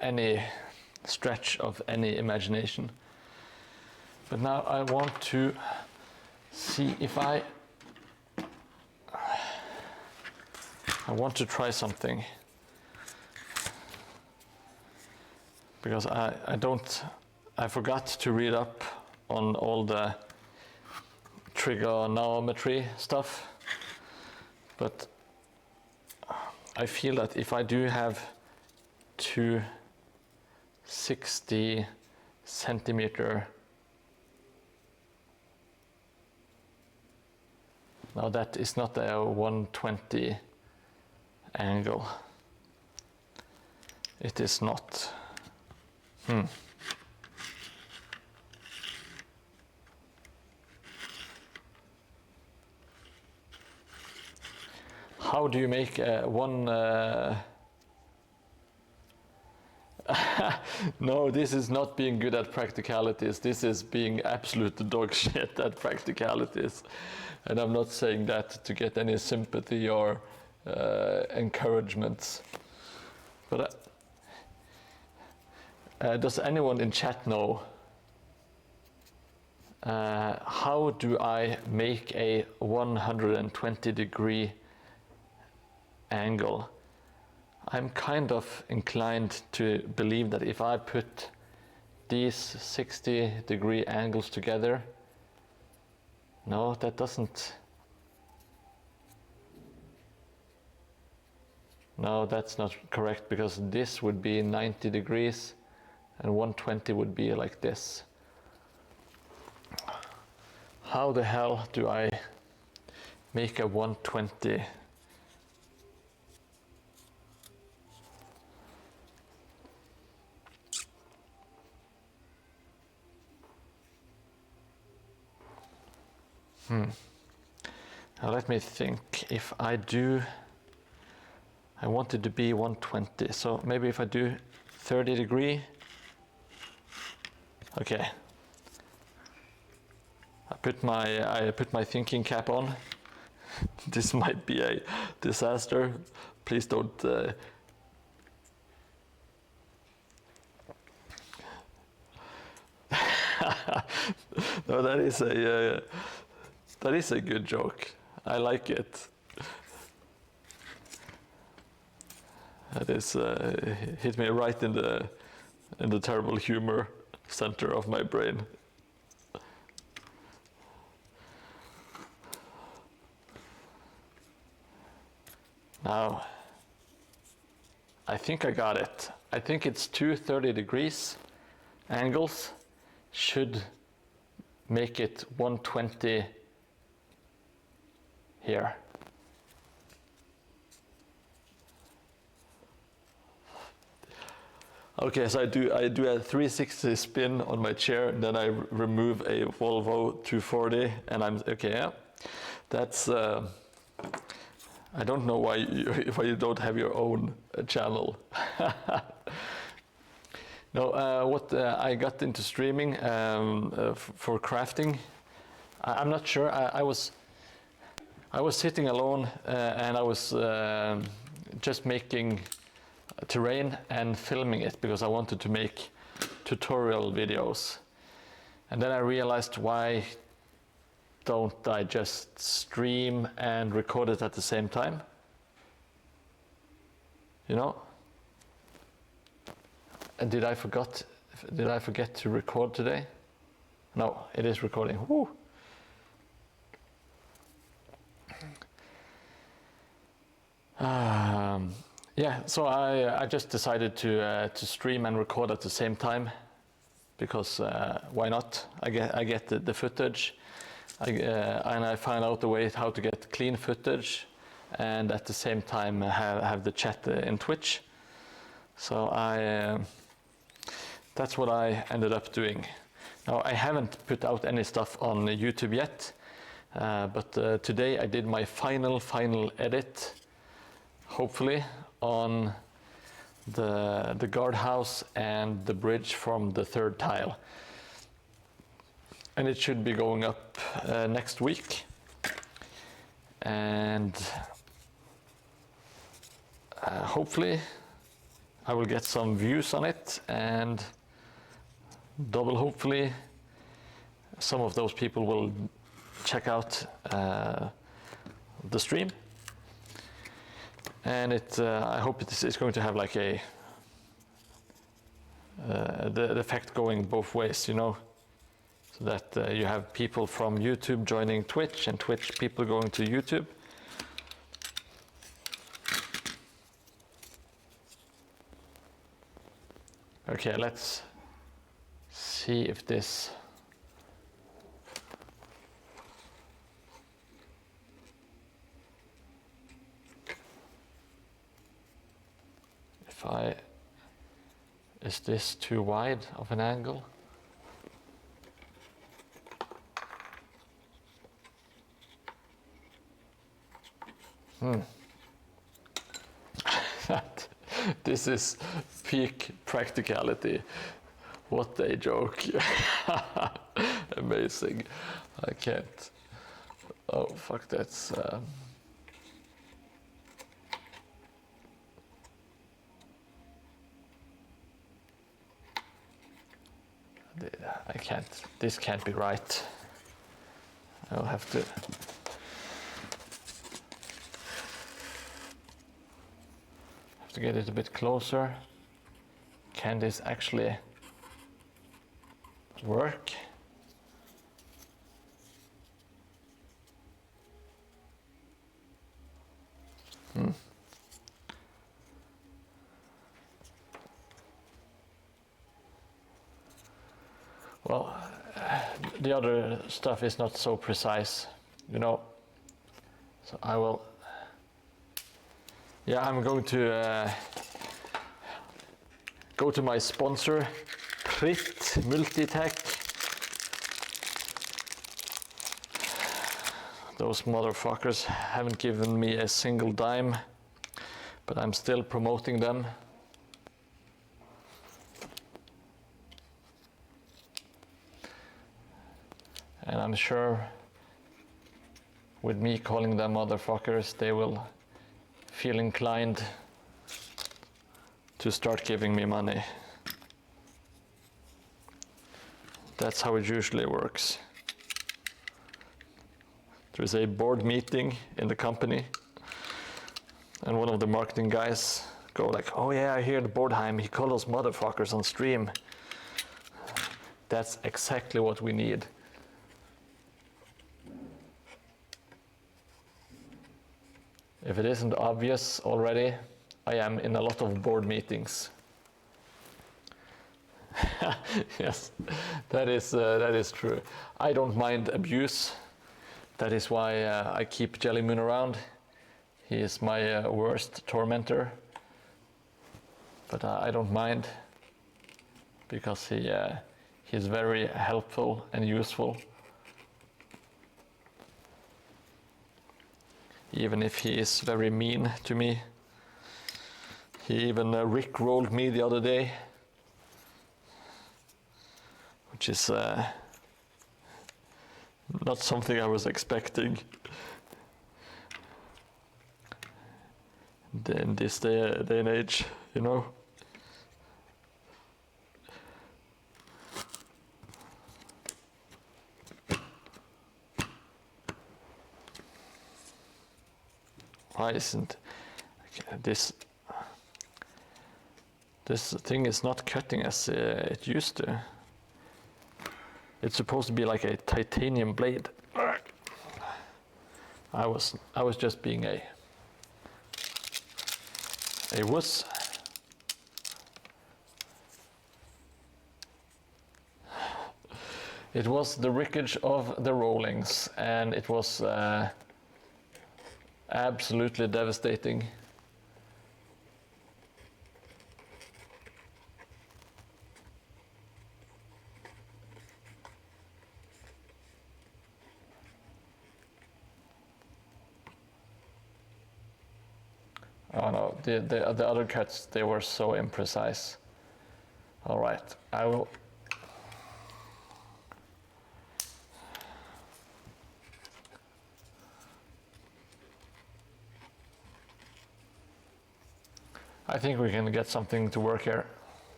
any stretch of any imagination. But now I want to see if I want to try something, because I forgot to read up on all the trigonometry stuff, but I feel that if I do have 260 centimeter, now that is not a 120 angle. It is not. how do you make one... No, this is not being good at practicalities. This is being absolute dog shit at practicalities. And I'm not saying that to get any sympathy or encouragement. But does anyone in chat know how do I make a 120-degree angle? I'm kind of inclined to believe that if I put these 60-degree angles together, no, that doesn't. No, that's not correct, because this would be 90 degrees and 120 would be like this. How the hell do I make a 120? Now let me think. If I do, I want it to be 120. So maybe if I do 30 degree. Okay. I put my thinking cap on. This might be a disaster. Please don't. No, that is a good joke. I like it. That is hit me right in the terrible humor center of my brain. Now, I think I got it. I think it's 230 degrees angles should make it 120 here. Okay, so I do a 360 spin on my chair, and then I remove a Volvo 240, and I'm okay. Yeah, that's. I don't know why you don't have your own channel. No, what I got into streaming for crafting, I'm not sure. I was sitting alone and I was just making terrain and filming it because I wanted to make tutorial videos. And then I realized, why don't I just stream and record it at the same time? You know? And did I forget to record today? No, it is recording. Woo. Yeah, so I just decided to stream and record at the same time, because why not? I get the footage, and I find out a way how to get clean footage, and at the same time have the chat in Twitch. So that's what I ended up doing. Now, I haven't put out any stuff on YouTube yet, but today I did my final edit, hopefully, on the guardhouse and the bridge from the third tile. And it should be going up next week. And hopefully I will get some views on it, and double hopefully some of those people will check out the stream. And I hope it's going to have like the effect going both ways, you know, so that you have people from YouTube joining Twitch and Twitch people going to YouTube. Okay, let's see if this. Is this too wide of an angle? This is peak practicality. What a joke. Amazing. I can't. Oh, fuck, that's... I can't. This can't be right. I'll have to get it a bit closer. Can this actually work? Well, the other stuff is not so precise, you know. So I will. Yeah, I'm going to go to my sponsor, Prit Multitech. Those motherfuckers haven't given me a single dime, but I'm still promoting them. And I'm sure with me calling them motherfuckers, they will feel inclined to start giving me money. That's how it usually works. There's a board meeting in the company, and one of the marketing guys go like, "Oh yeah, I hear the Mordheim, he called us motherfuckers on stream." That's exactly what we need. If it isn't obvious already, I am in a lot of board meetings. Yes, that is true. I don't mind abuse. That is why I keep Jellymoon around. He is my worst tormentor. But I don't mind, because he is very helpful and useful. Even if he is very mean to me. He even rickrolled me the other day, which is not something I was expecting in this day and age, you know. Why isn't this thing is not cutting as it used to? It's supposed to be like a titanium blade. I was just being a wuss. It was the wreckage of the rollings, and it was absolutely devastating. Oh no, the other cuts, they were so imprecise. All right, I will. I think we can get something to work here,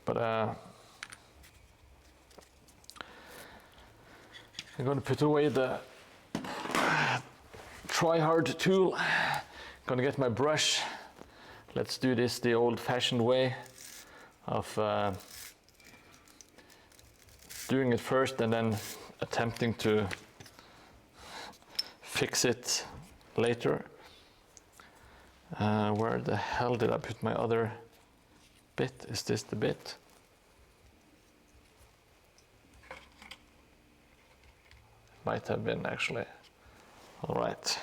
but I'm going to put away the try-hard tool. Going to get my brush. Let's do this the old-fashioned way of doing it first and then attempting to fix it later. Where the hell did I put my other bit? Is this the bit? Might have been actually. All right.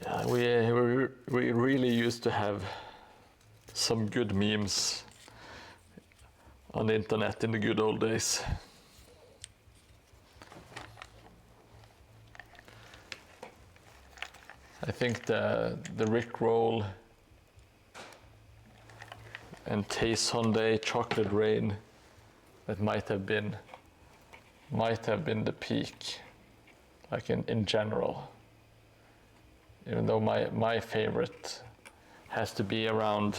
Yeah, we really used to have some good memes on the internet in the good old days. I think the Rickroll and Tay Sunday Chocolate Rain, that might have been the peak, like in general. Even though my favorite has to be around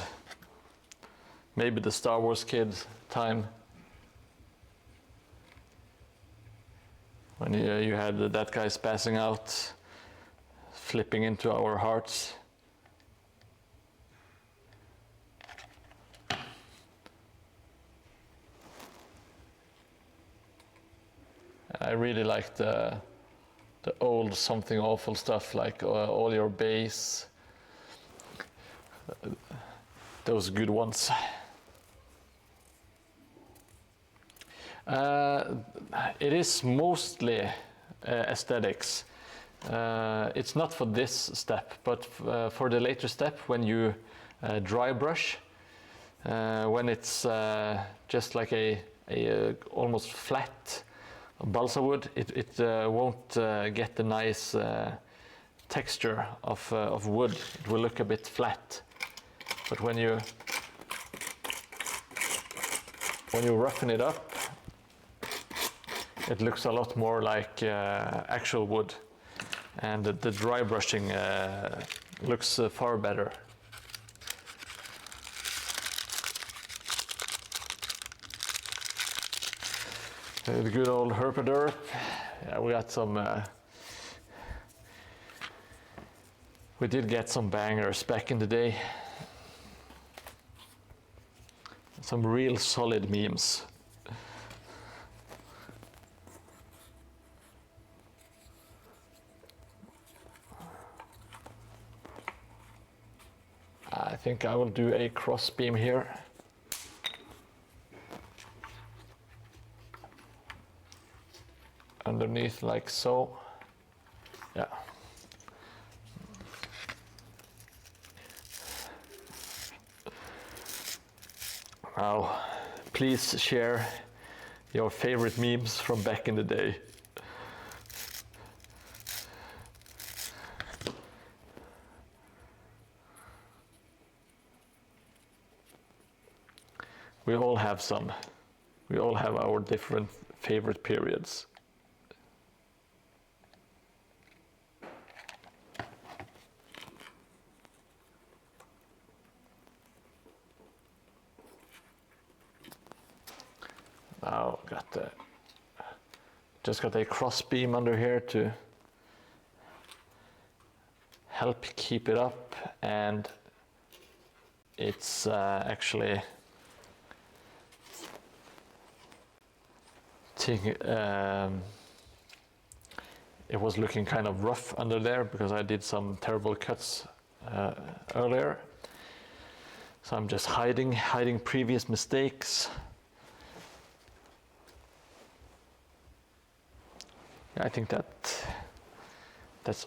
maybe the Star Wars kid time, when you had that guy spazzing out, flipping into our hearts. I really like the old Something Awful stuff, like All Your Base, those good ones. It is mostly aesthetics. It's not for this step, but for the later step when you dry brush, when it's just like a almost flat balsa wood, it won't get the nice texture of wood. It will look a bit flat. But when you roughen it up, it looks a lot more like actual wood, and the dry brushing looks far better. The good old herpaderp. Yeah, we got some. We did get some bangers back in the day. Some real solid memes. I think I will do a cross beam here. Underneath like so. Yeah. Now, please share your favorite memes from back in the day. We all have some. We all have our different favorite periods. Now just got a cross beam under here to help keep it up, and it's actually it was looking kind of rough under there because I did some terrible cuts earlier. So I'm just hiding previous mistakes. I think that's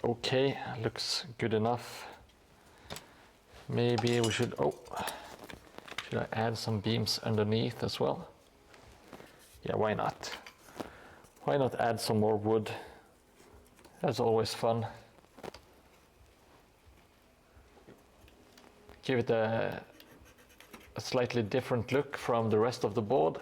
okay, looks good enough. Maybe we should I add some beams underneath as well? Yeah, why not? Why not add some more wood? That's always fun. Give it a slightly different look from the rest of the board.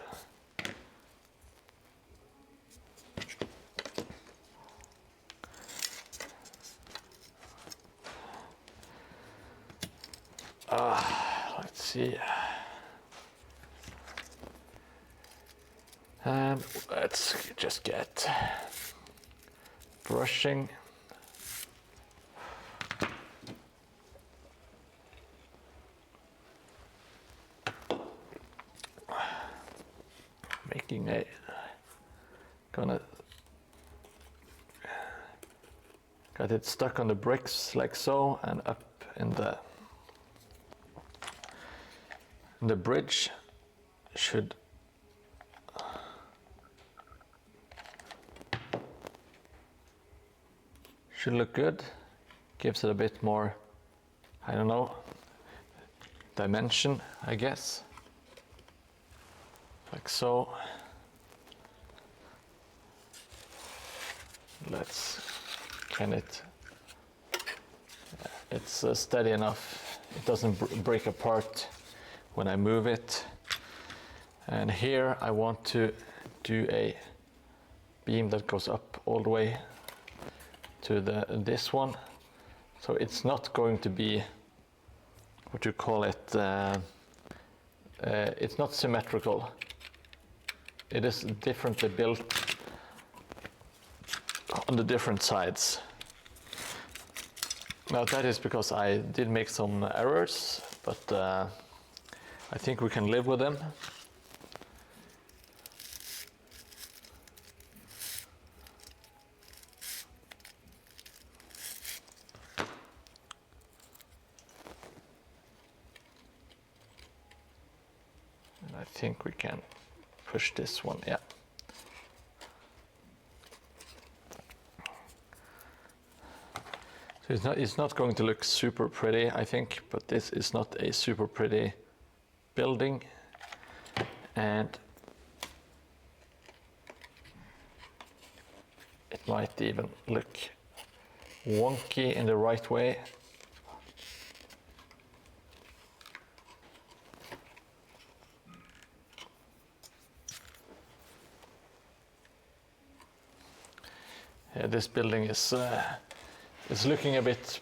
Let's see. Let's just get brushing. Making got it stuck on the bricks like so, and up in the bridge should look good. Gives it a bit more, I don't know, dimension, I guess. like so. It's steady enough. It doesn't break apart when I move it. And here I want to do a beam that goes up all the way to this one. So it's not going to be, what you call it, it's not symmetrical. It is differently built on the different sides. Now that is because I did make some errors, but I think we can live with them. And I think we can push this one, yeah. So it's not going to look super pretty, I think, but this is not a super pretty building. And it might even look wonky in the right way. Yeah, this building is looking a bit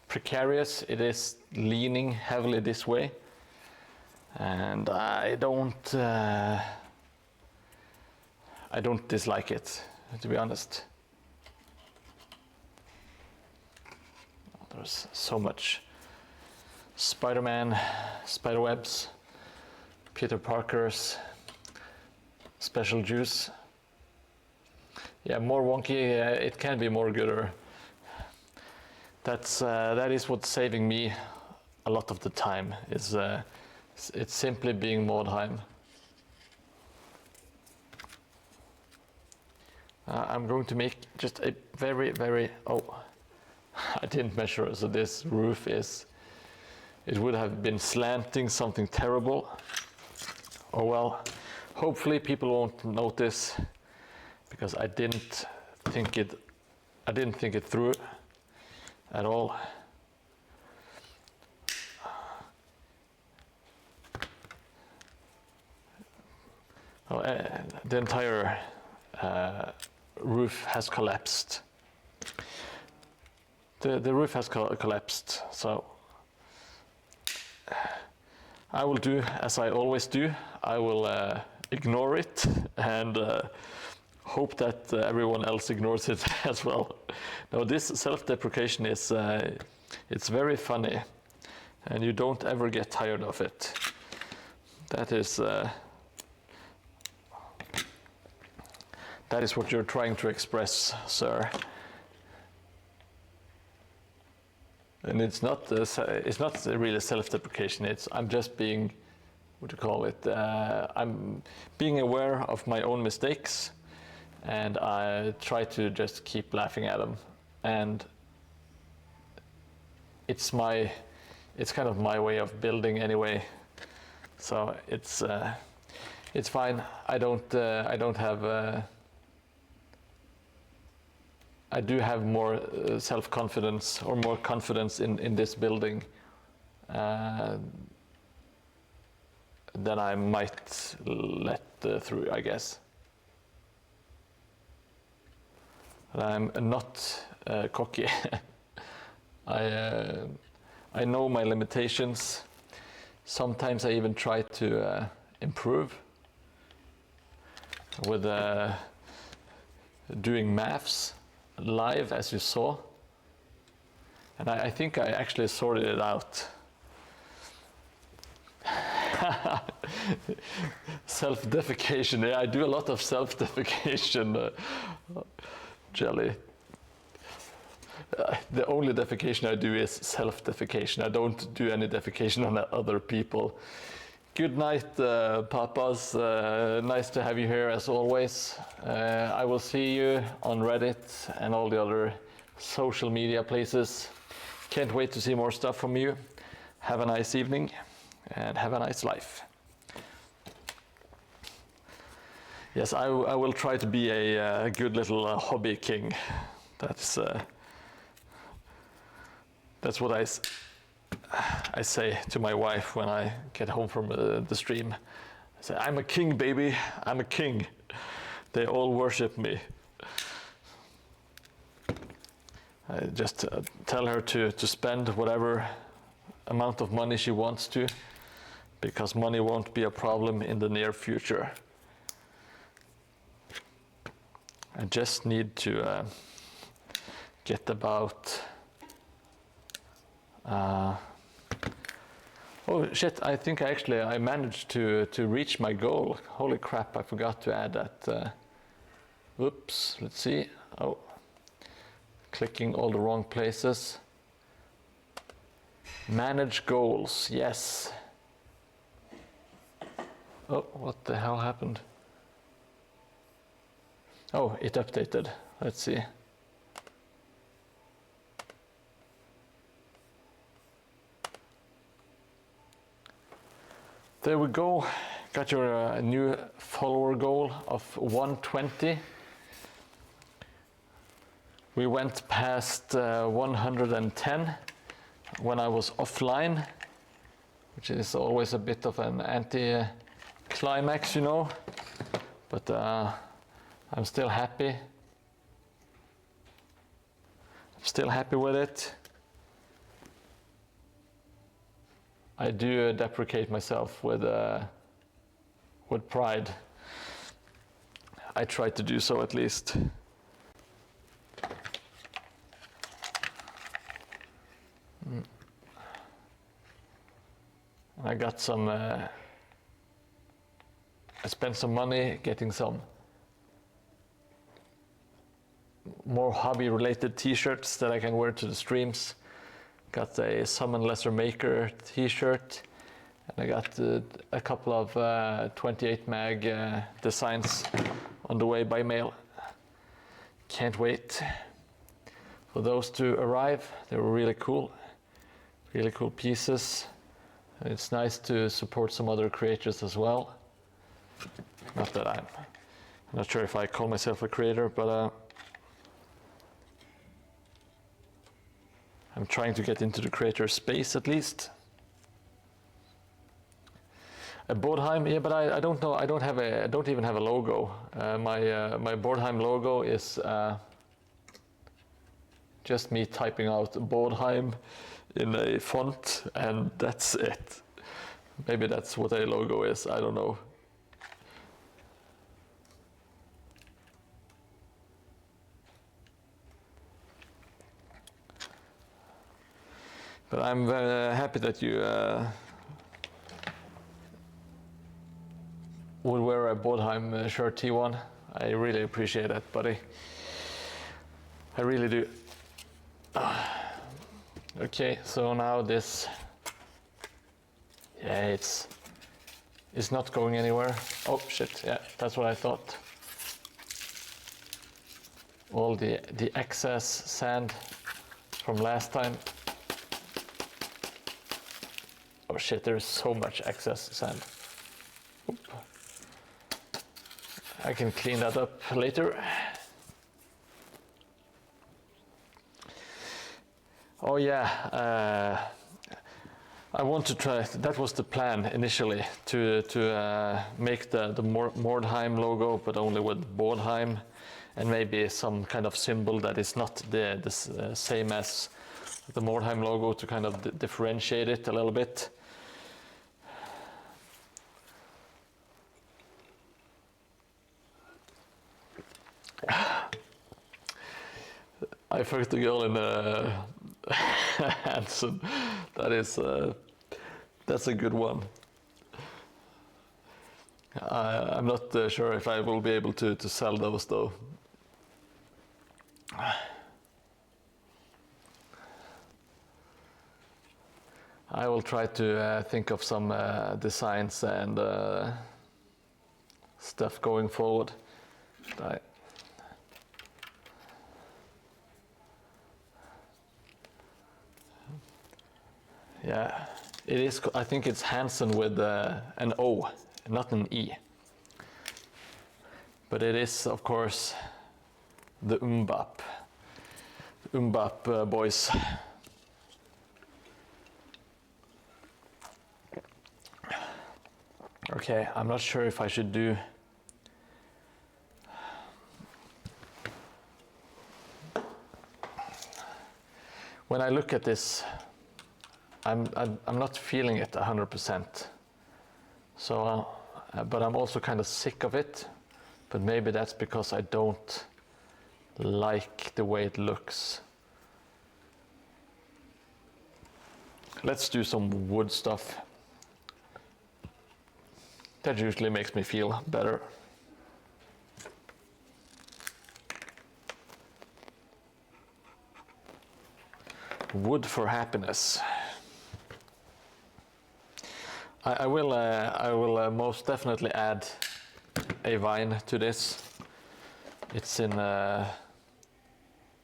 precarious. It is leaning heavily this way, and I don't dislike it, to be honest. There's so much Spider-Man, spiderwebs, Peter Parker's special juice. Yeah, more wonky. It can be more gooder. That is what's saving me a lot of the time. It's simply being Mordheim. I'm going to make just a very, very. Oh, I didn't measure. So this roof is. It would have been slanting something terrible. Oh well. Hopefully people won't notice, because I didn't think it through at all. Oh, the entire roof has collapsed. The roof has collapsed, so I will do as I always do. I will ignore it and hope that everyone else ignores it as well. Now this self-deprecation is it's very funny, and you don't ever get tired of it. That is what you're trying to express, sir. And it's not really self-deprecation. I'm just being, what do you call it? I'm being aware of my own mistakes, and I try to just keep laughing at them. And it's kind of my way of building anyway. So it's fine. I do have more self-confidence, or more confidence in this building than I might let through, I guess. But I'm not cocky. I know my limitations. Sometimes I even try to improve with doing maths live, as you saw. And I think I actually sorted it out. Self-defecation. Yeah, I do a lot of self-defecation. Jelly. The only defecation I do is self-defecation. I don't do any defecation on other people. Good night, Papas. Nice to have you here as always. I will see you on Reddit and all the other social media places. Can't wait to see more stuff from you. Have a nice evening and have a nice life. Yes, I will try to be a good little hobby king. That's what I say to my wife when I get home from the stream. I say, I'm a king, baby. I'm a king. They all worship me. I just tell her to spend whatever amount of money she wants to, because money won't be a problem in the near future. I just need to get about... oh shit, I think I managed to reach my goal. Holy crap, I forgot to add that. Oops, let's see. Oh, clicking all the wrong places. Manage goals, yes. Oh, what the hell happened? Oh, it updated. Let's see. There we go. Got your new follower goal of 120. We went past 110 when I was offline, which is always a bit of an anti-climax, you know. But I'm still happy. I'm still happy with it. I do deprecate myself with pride. I try to do so at least. I got some. I spent some money getting some more hobby-related T-shirts that I can wear to the streams. Got a Summon Lesser Maker T-shirt, and I got a couple of 28 mag designs on the way by mail. Can't wait for those to arrive. They were really cool pieces. It's nice to support some other creators as well. Not that I'm not sure if I call myself a creator, but I'm trying to get into the creator space at least. A Mordheim, yeah, but I don't know. I don't even have a logo. My Mordheim logo is just me typing out Mordheim in a font, and that's it. Maybe that's what a logo is. I don't know. But I'm very happy that you would wear a Mordheim shirt, T1. I really appreciate that, buddy. I really do. Okay, so now this, yeah, it's not going anywhere. Oh shit, yeah, that's what I thought. All the excess sand from last time. Oh shit, there's so much excess sand. Oop. I can clean that up later. Oh yeah, I want to try, that was the plan initially, to make the Mordheim logo, but only with Mordheim, and maybe some kind of symbol that is not the same as the Mordheim logo, to kind of differentiate it a little bit. I fucked the girl in Hanson. That's a good one. I'm not sure if I will be able to sell those though. I will try to think of some designs and stuff going forward. Yeah, it is. I think it's Hansen with an O, not an E. But it is, of course, the umbap. Umbap boys. Okay, I'm not sure if I should do... When I look at this, I'm not feeling it 100%. So, but I'm also kind of sick of it. But maybe that's because I don't like the way it looks. Let's do some wood stuff. That usually makes me feel better. Wood for happiness. I will most definitely add a vine to this. It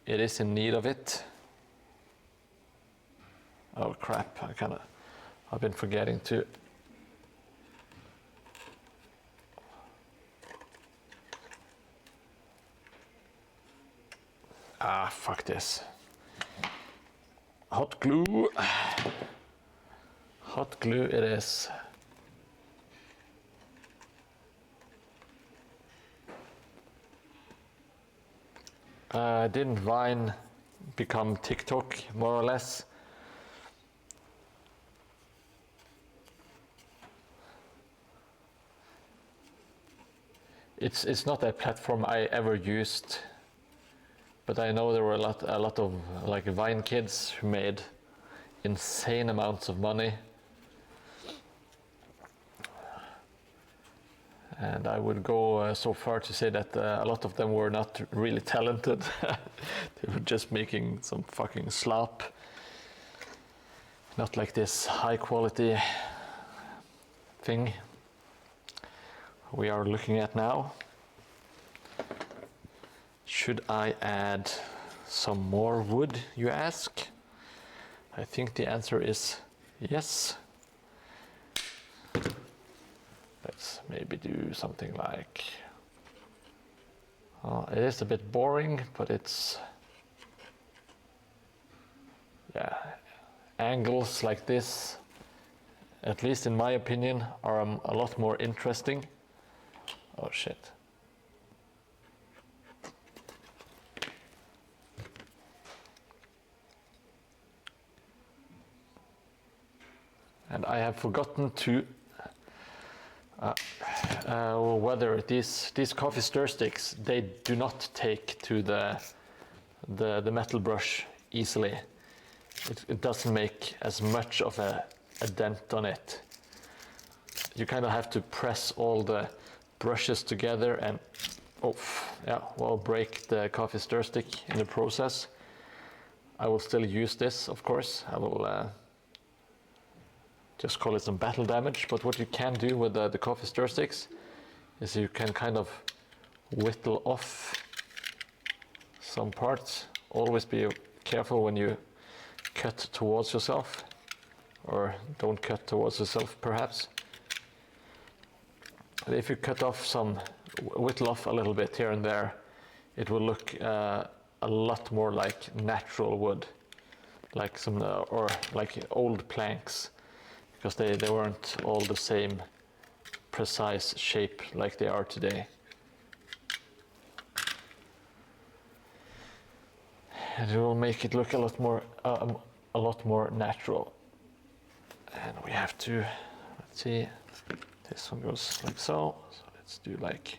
is in need of it. Oh crap! I've been forgetting to. Ah, fuck this. Hot glue. Hot glue it is. Didn't Vine become TikTok, more or less? It's not a platform I ever used, but I know there were a lot of like Vine kids who made insane amounts of money. And I would go so far to say that a lot of them were not really talented. They were just making some fucking slop. Not like this high quality thing we are looking at now. Should I add some more wood, you ask? I think the answer is yes. Let's maybe do something like, it is a bit boring, but it's, yeah, angles like this, at least in my opinion, are a lot more interesting. Oh shit. And I have forgotten to whether these coffee stir sticks, they do not take to the metal brush easily. It doesn't make as much of a dent on it. You kind of have to press all the brushes together and break the coffee stir stick in the process. I will still use this, of course. I will just call it some battle damage, but what you can do with the coffee stir sticks is you can kind of whittle off some parts. Always be careful when you cut towards yourself, or don't cut towards yourself perhaps. If you cut off whittle off a little bit here and there, it will look a lot more like natural wood, like or like old planks. Because they weren't all the same precise shape like they are today. And it will make it look a lot more natural. And we have to, let's see, this one goes like so. So let's do like.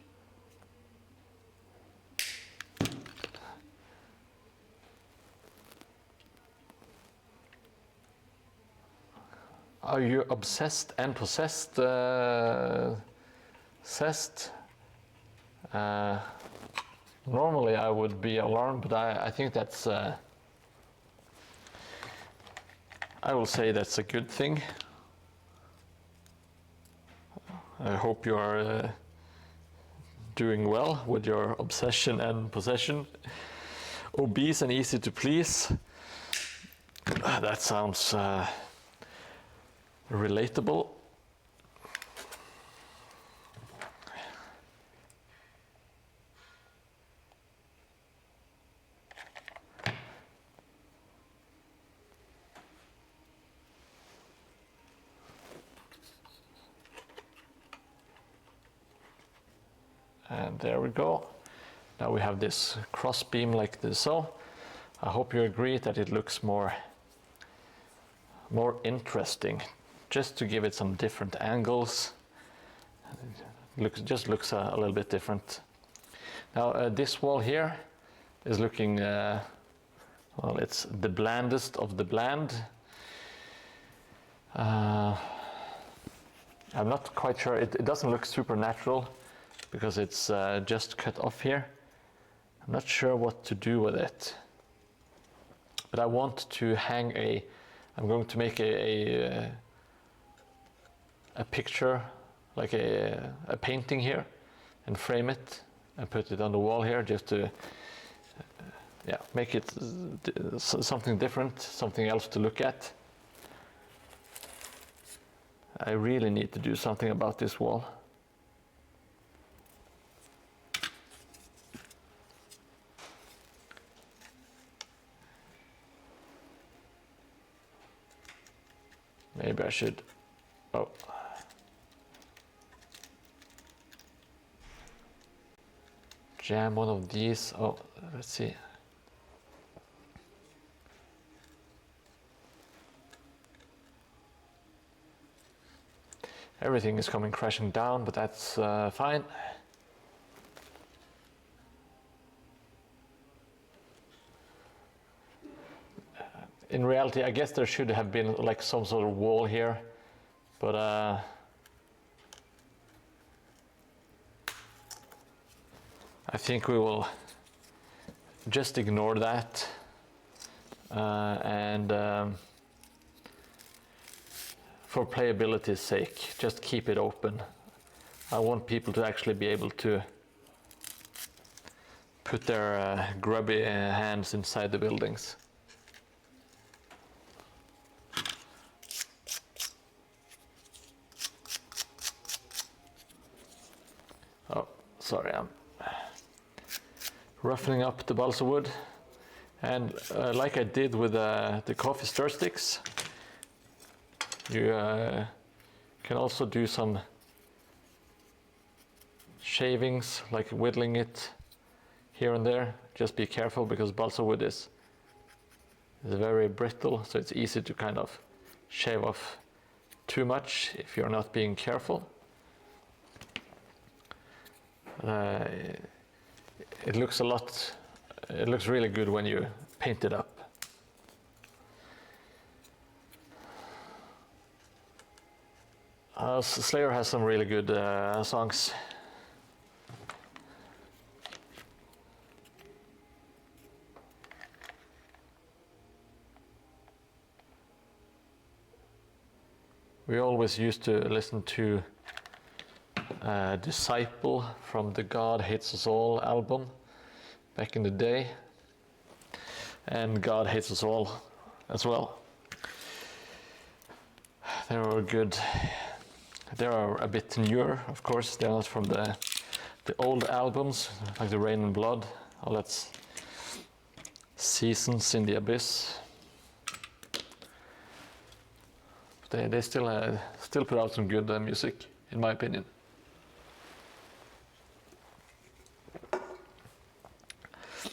Are you obsessed and possessed? Normally I would be alarmed, but I think that's, I will say that's a good thing. I hope you are doing well with your obsession and possession. Obese and easy to please. That sounds relatable. And there we go. Now we have this cross beam like this. So I hope you agree that it looks more interesting, just to give it some different angles. Just looks a little bit different. Now this wall here is looking, well, it's the blandest of the bland. I'm not quite sure, it doesn't look super natural because it's just cut off here. I'm not sure what to do with it. But I want to hang I'm going to make a picture, like a painting here, and frame it and put it on the wall here, just to make it something different, something else to look at. I really need to do something about this wall. Maybe I should, jam one of these. Oh, let's see. Everything is coming crashing down, but that's fine. In reality, I guess there should have been like some sort of wall here, but I think we will just ignore that and for playability's sake, just keep it open. I want people to actually be able to put their grubby hands inside the buildings. Oh, sorry, I'm roughening up the balsa wood, and like I did with the coffee stir sticks, you can also do some shavings, like whittling it here and there. Just be careful because balsa wood is very brittle, so it's easy to kind of shave off too much if you're not being careful. It looks really good when you paint it up. Slayer has some really good songs. We always used to listen to Disciple from the God Hates Us All album back in the day, and God Hates Us All as well. They were good. They are a bit newer, of course. They're not from the old albums, like the Rain and Blood. Oh, that's Seasons in the Abyss. They still put out some good music, in my opinion.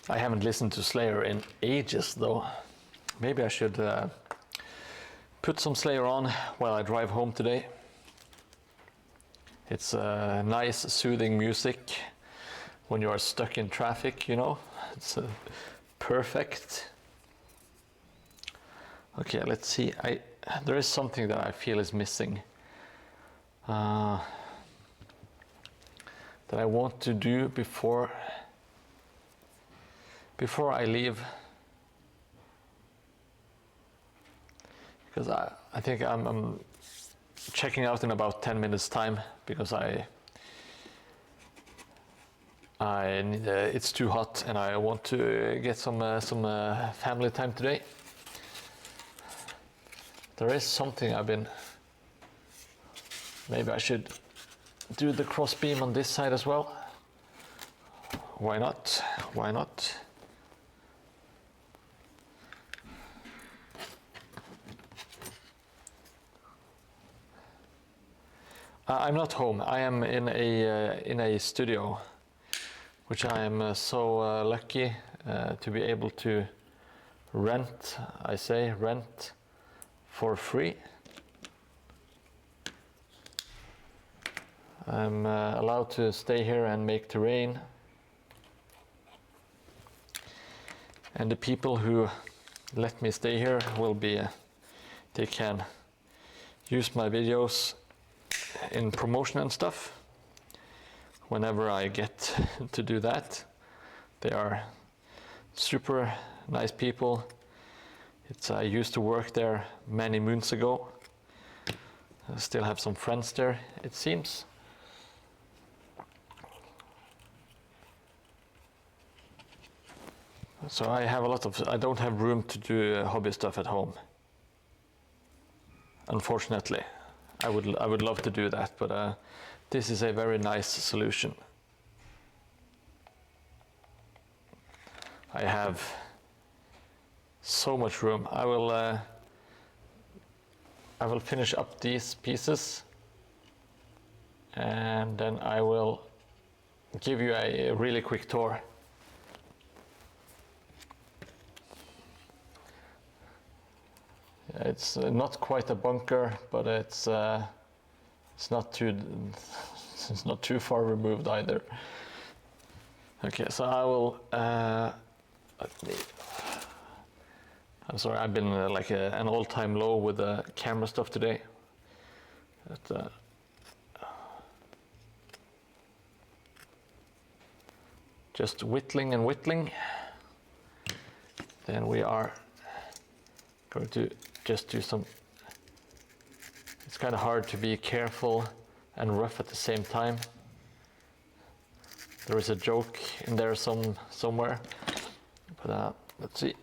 I haven't listened to Slayer in ages, though. Maybe I should put some Slayer on while I drive home today. It's nice, soothing music when you are stuck in traffic, you know. It's perfect. Okay, let's see. There is something that I feel is missing. That I want to do before I leave. Because I think I'm checking out in about 10 minutes time, because it's too hot and I want to get some family time today. There is something maybe I should do the cross beam on this side as well. Why not? Why not? I'm not home. I am in a studio which I am so lucky to be able to rent, rent for free. I'm allowed to stay here and make terrain. And the people who let me stay here will be, they can use my videos in promotion and stuff whenever I get to do that. They are super nice people. I used to work there many moons ago. I still have some friends there, it seems. So I have I don't have room to do hobby stuff at home. Unfortunately, I would love to do that, but this is a very nice solution. I have so much room. I will finish up these pieces, and then I will give you a really quick tour. It's not quite a bunker, but it's not too far removed either. Okay, so I will. I'm sorry, I've been like an all-time low with the camera stuff today. Just whittling and whittling. Then we are going to just do some. It's kind of hard to be careful and rough at the same time. There is a joke in there somewhere, but let's see.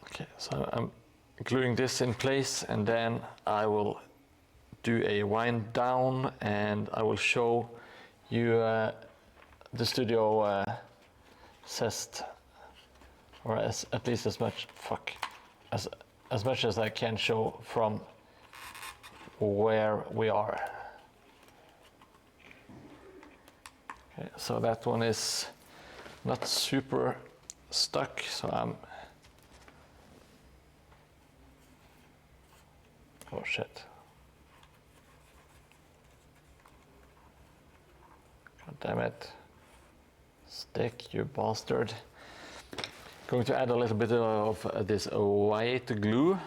Okay, so I'm gluing this in place, and then I will do a wind down, and I will show you the studio cest, or at least as much as much as I can show from where we are. Okay, so that one is not super stuck, so oh shit. God damn it. Stick, you bastard. Going to add a little bit of this white glue.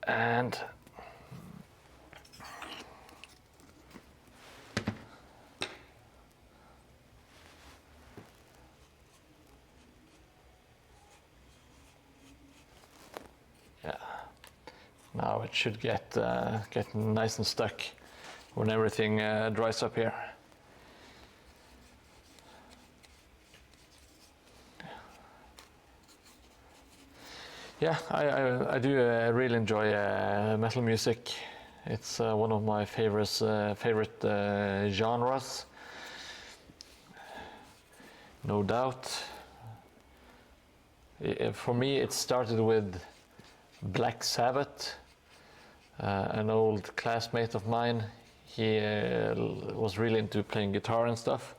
And yeah, now it should get nice and stuck when everything dries up here. Yeah, I do really enjoy metal music. It's one of my favorite genres, no doubt. For me, it started with Black Sabbath. An old classmate of mine, he was really into playing guitar and stuff,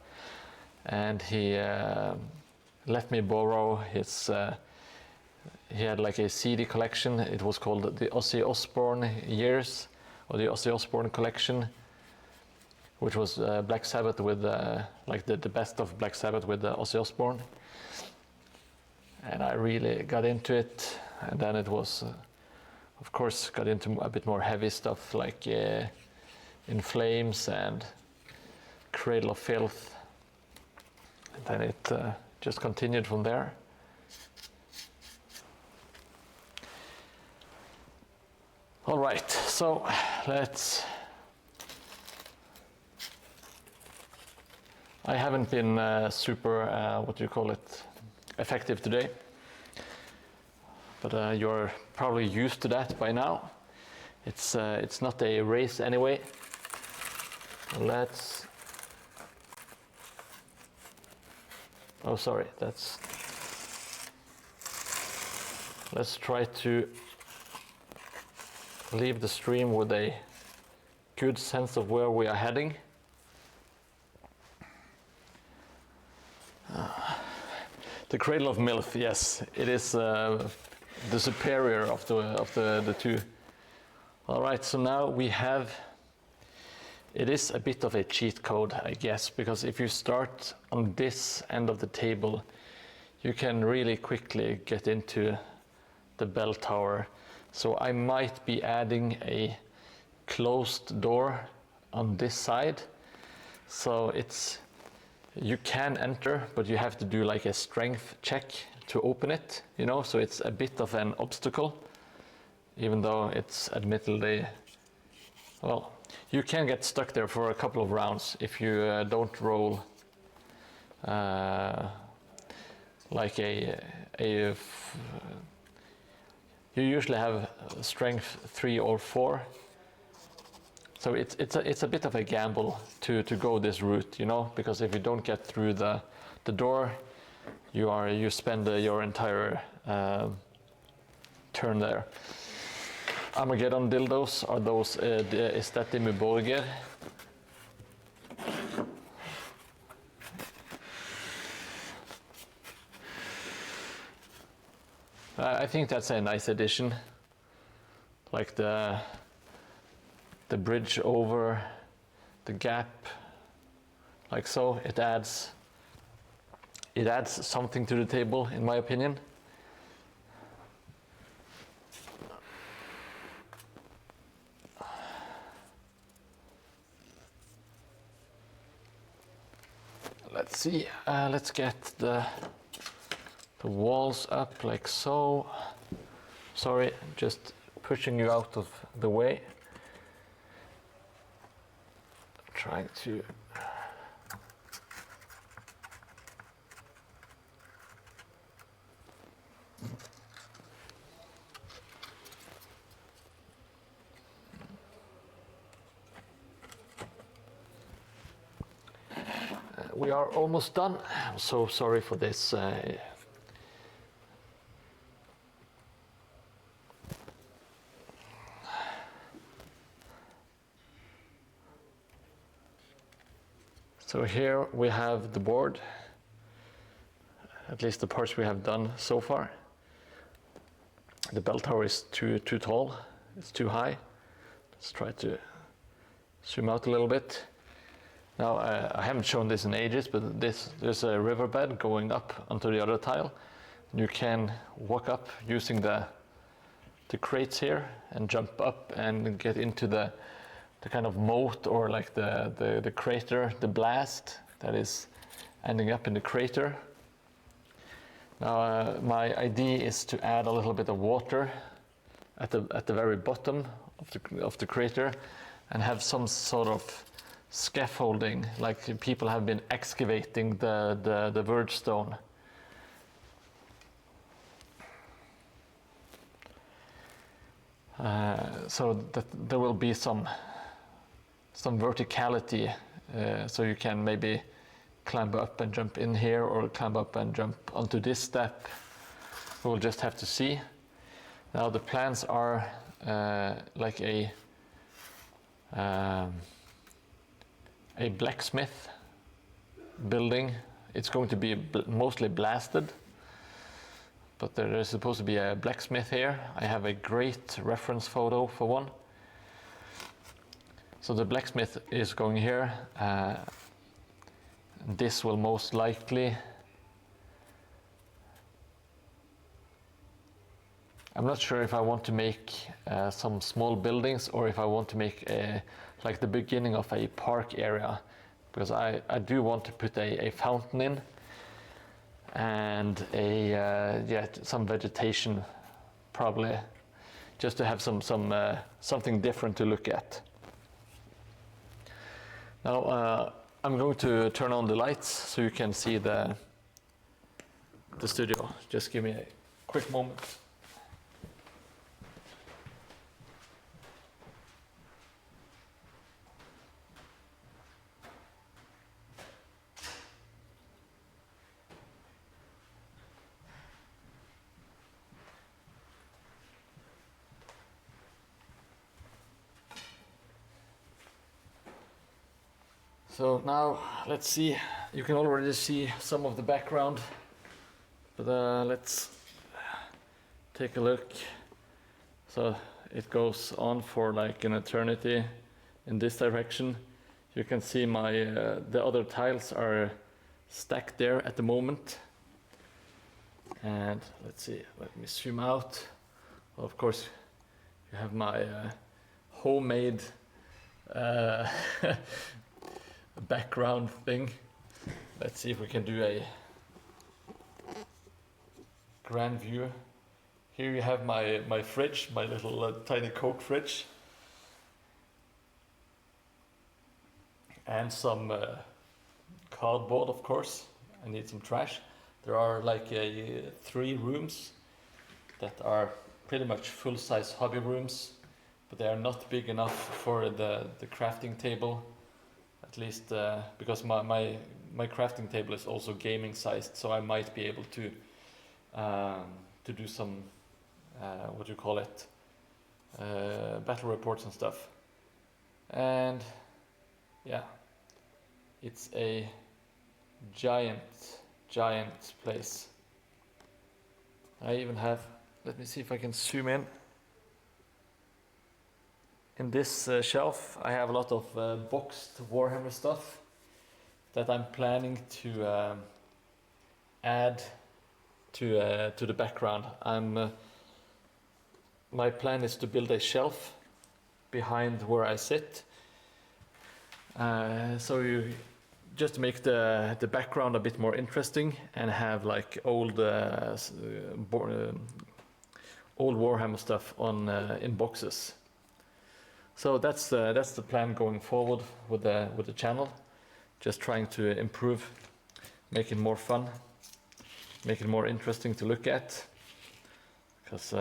and he let me borrow his. He had like a CD collection. It was called the Ozzy Osbourne Years, or the Ozzy Osbourne Collection, which was Black Sabbath with like the best of Black Sabbath with Ozzy Osbourne. And I really got into it, and then it was, of course, got into a bit more heavy stuff like In Flames and Cradle of Filth. And then it just continued from there. All right, so let's. I haven't been super, what do you call it, effective today, but you're probably used to that by now. It's not a race anyway. Let's. Oh, sorry, that's. let's try to leave the stream with a good sense of where we are heading. The Cradle of Milth, yes, it is the superior of the two. All right, so now we have, it is a bit of a cheat code, I guess, because if you start on this end of the table, you can really quickly get into the bell tower. So I might be adding a closed door on this side. So it's, you can enter, but you have to do like a strength check to open it, you know, so it's a bit of an obstacle, even though it's admittedly, well, you can get stuck there for a couple of rounds if you don't roll like you usually have strength 3 or 4. So it's a bit of a gamble to go this route, you know, because if you don't get through the door, you spend your entire turn there. Armageddon dildos, are those is that the Muborger? I think that's a nice addition, like the bridge over the gap, like so. It adds something to the table, in my opinion. Let's see. Let's get the walls up like so. Sorry, just pushing you out of the way. Trying to we are almost done. I'm so sorry for this. So here we have the board, at least the parts we have done so far. The bell tower is too tall, it's too high. Let's try to zoom out a little bit. Now I haven't shown this in ages, but there's a riverbed going up onto the other tile. You can walk up using the crates here and jump up and get into the kind of moat, or like the crater, the blast that is ending up in the crater. Now my idea is to add a little bit of water at the very bottom of the crater, and have some sort of scaffolding, like people have been excavating the verge stone. So that there will be some verticality, so you can maybe climb up and jump in here, or climb up and jump onto this step. We'll just have to see. Now the plans are like a blacksmith building. It's going to be mostly blasted, but there is supposed to be a blacksmith here. I have a great reference photo for one. So the blacksmith is going here. This will most likely, I'm not sure if I want to make some small buildings, or if I want to make like the beginning of a park area, because I do want to put a fountain in, and some vegetation, probably, just to have something different to look at. Now I'm going to turn on the lights so you can see the studio. Just give me a quick moment. So now let's see. You can already see some of the background, but let's take a look. So it goes on for like an eternity in this direction. You can see my the other tiles are stacked there at the moment. And let's see, let me zoom out. Well, of course, you have my homemade background thing. Let's see if we can do a grand view. Here you have my fridge, my little tiny Coke fridge. And some cardboard, of course. I need some trash. There are like 3 rooms that are pretty much full-size hobby rooms, but they are not big enough for the crafting table. At least because my crafting table is also gaming sized, so I might be able to do some what do you call it, battle reports and stuff. And yeah, it's a giant place. I even have, let me see if I can zoom in. In this shelf I have a lot of boxed Warhammer stuff that I'm planning to add to the background. My plan is to build a shelf behind where I sit. So you just make the background a bit more interesting and have like old Warhammer stuff on in boxes. So that's the plan going forward with the channel. Just trying to improve, make it more fun, make it more interesting to look at. Because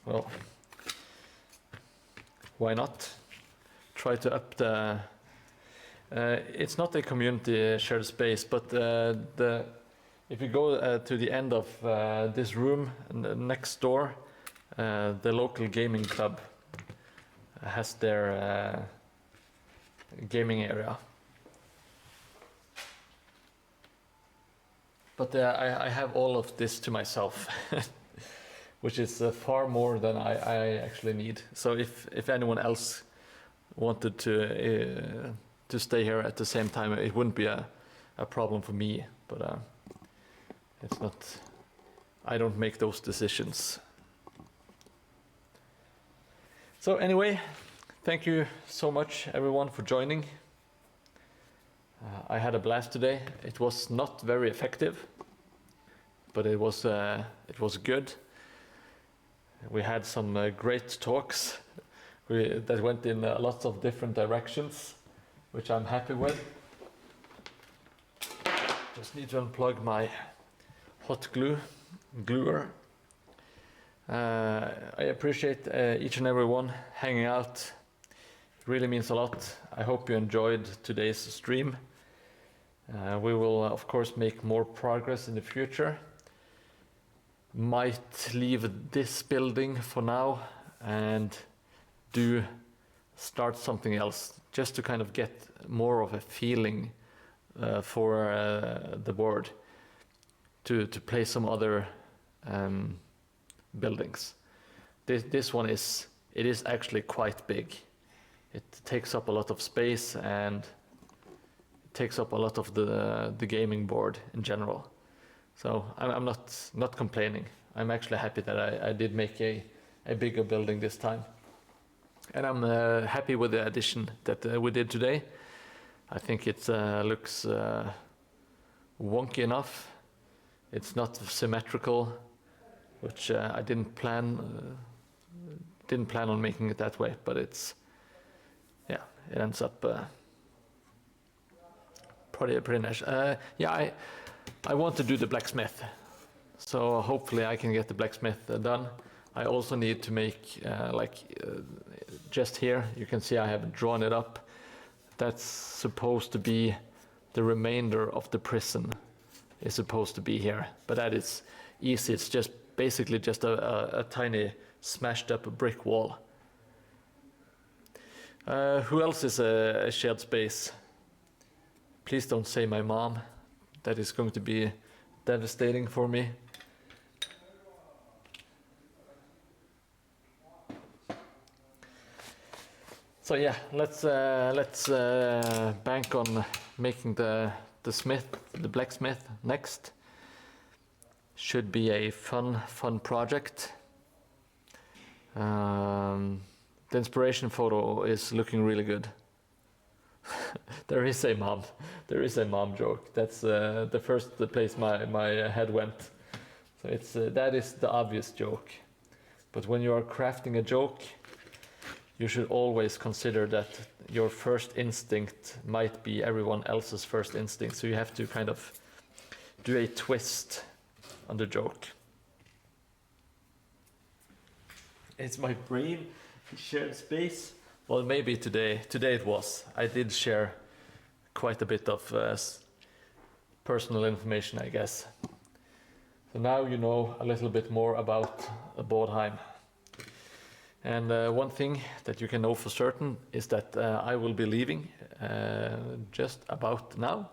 well, why not? Try to up the. It's not a community shared space, but if you go to the end of this room next door, the local gaming club has their gaming area. But I have all of this to myself, which is far more than I actually need. So if anyone else wanted to stay here at the same time, it wouldn't be a problem for me. But it's not. I don't make those decisions. So anyway, thank you so much everyone for joining. I had a blast today. It was not very effective, but it was good. We had some great talks that went in lots of different directions, which I'm happy with. Just need to unplug my hot gluer. I appreciate each and every one hanging out. It really means a lot. I hope you enjoyed today's stream. We will of course make more progress in the future. Might leave this building for now and do start something else, just to kind of get more of a feeling for the board, to play some other buildings. This one is actually quite big. It takes up a lot of space and it takes up a lot of the gaming board in general. So I'm not complaining. I'm actually happy that I did make a bigger building this time. And I'm happy with the addition that we did today. I think it looks wonky enough. It's not symmetrical, which I didn't plan on making it that way. But it ends up pretty nice. Yeah, I want to do the blacksmith, so hopefully I can get the blacksmith done. I also need to make just here you can see I have drawn it up. That's supposed to be the remainder of the prison is supposed to be here, but that is easy. It's just basically just a tiny smashed up brick wall. Who else is a shared space? Please don't say my mom. That is going to be devastating for me. So yeah, let's bank on making the blacksmith next. Should be a fun project. The inspiration photo is looking really good. There is a mom joke. That's the first place my head went. So it's that is the obvious joke. But when you are crafting a joke, you should always consider that your first instinct might be everyone else's first instinct. So you have to kind of do a twist on the joke. It's my brain shared space. Well, maybe today it was. I did share quite a bit of personal information, I guess. So now you know a little bit more about Mordheim. And one thing that you can know for certain is that I will be leaving just about now.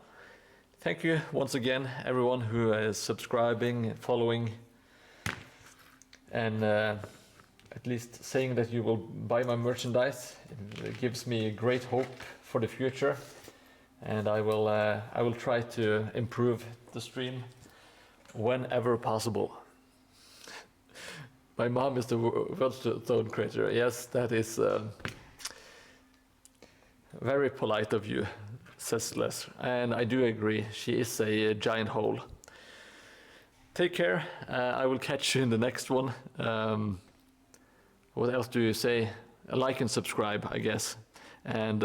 Thank you once again, everyone who is subscribing, following, and at least saying that you will buy my merchandise. It gives me great hope for the future, and I will try to improve the stream whenever possible. My mom is the world's stone creator. Yes, that is very polite of you, says Les. And I do agree, she is a giant hole. Take care. I will catch you in the next one. What else do you say? Like and subscribe, I guess. And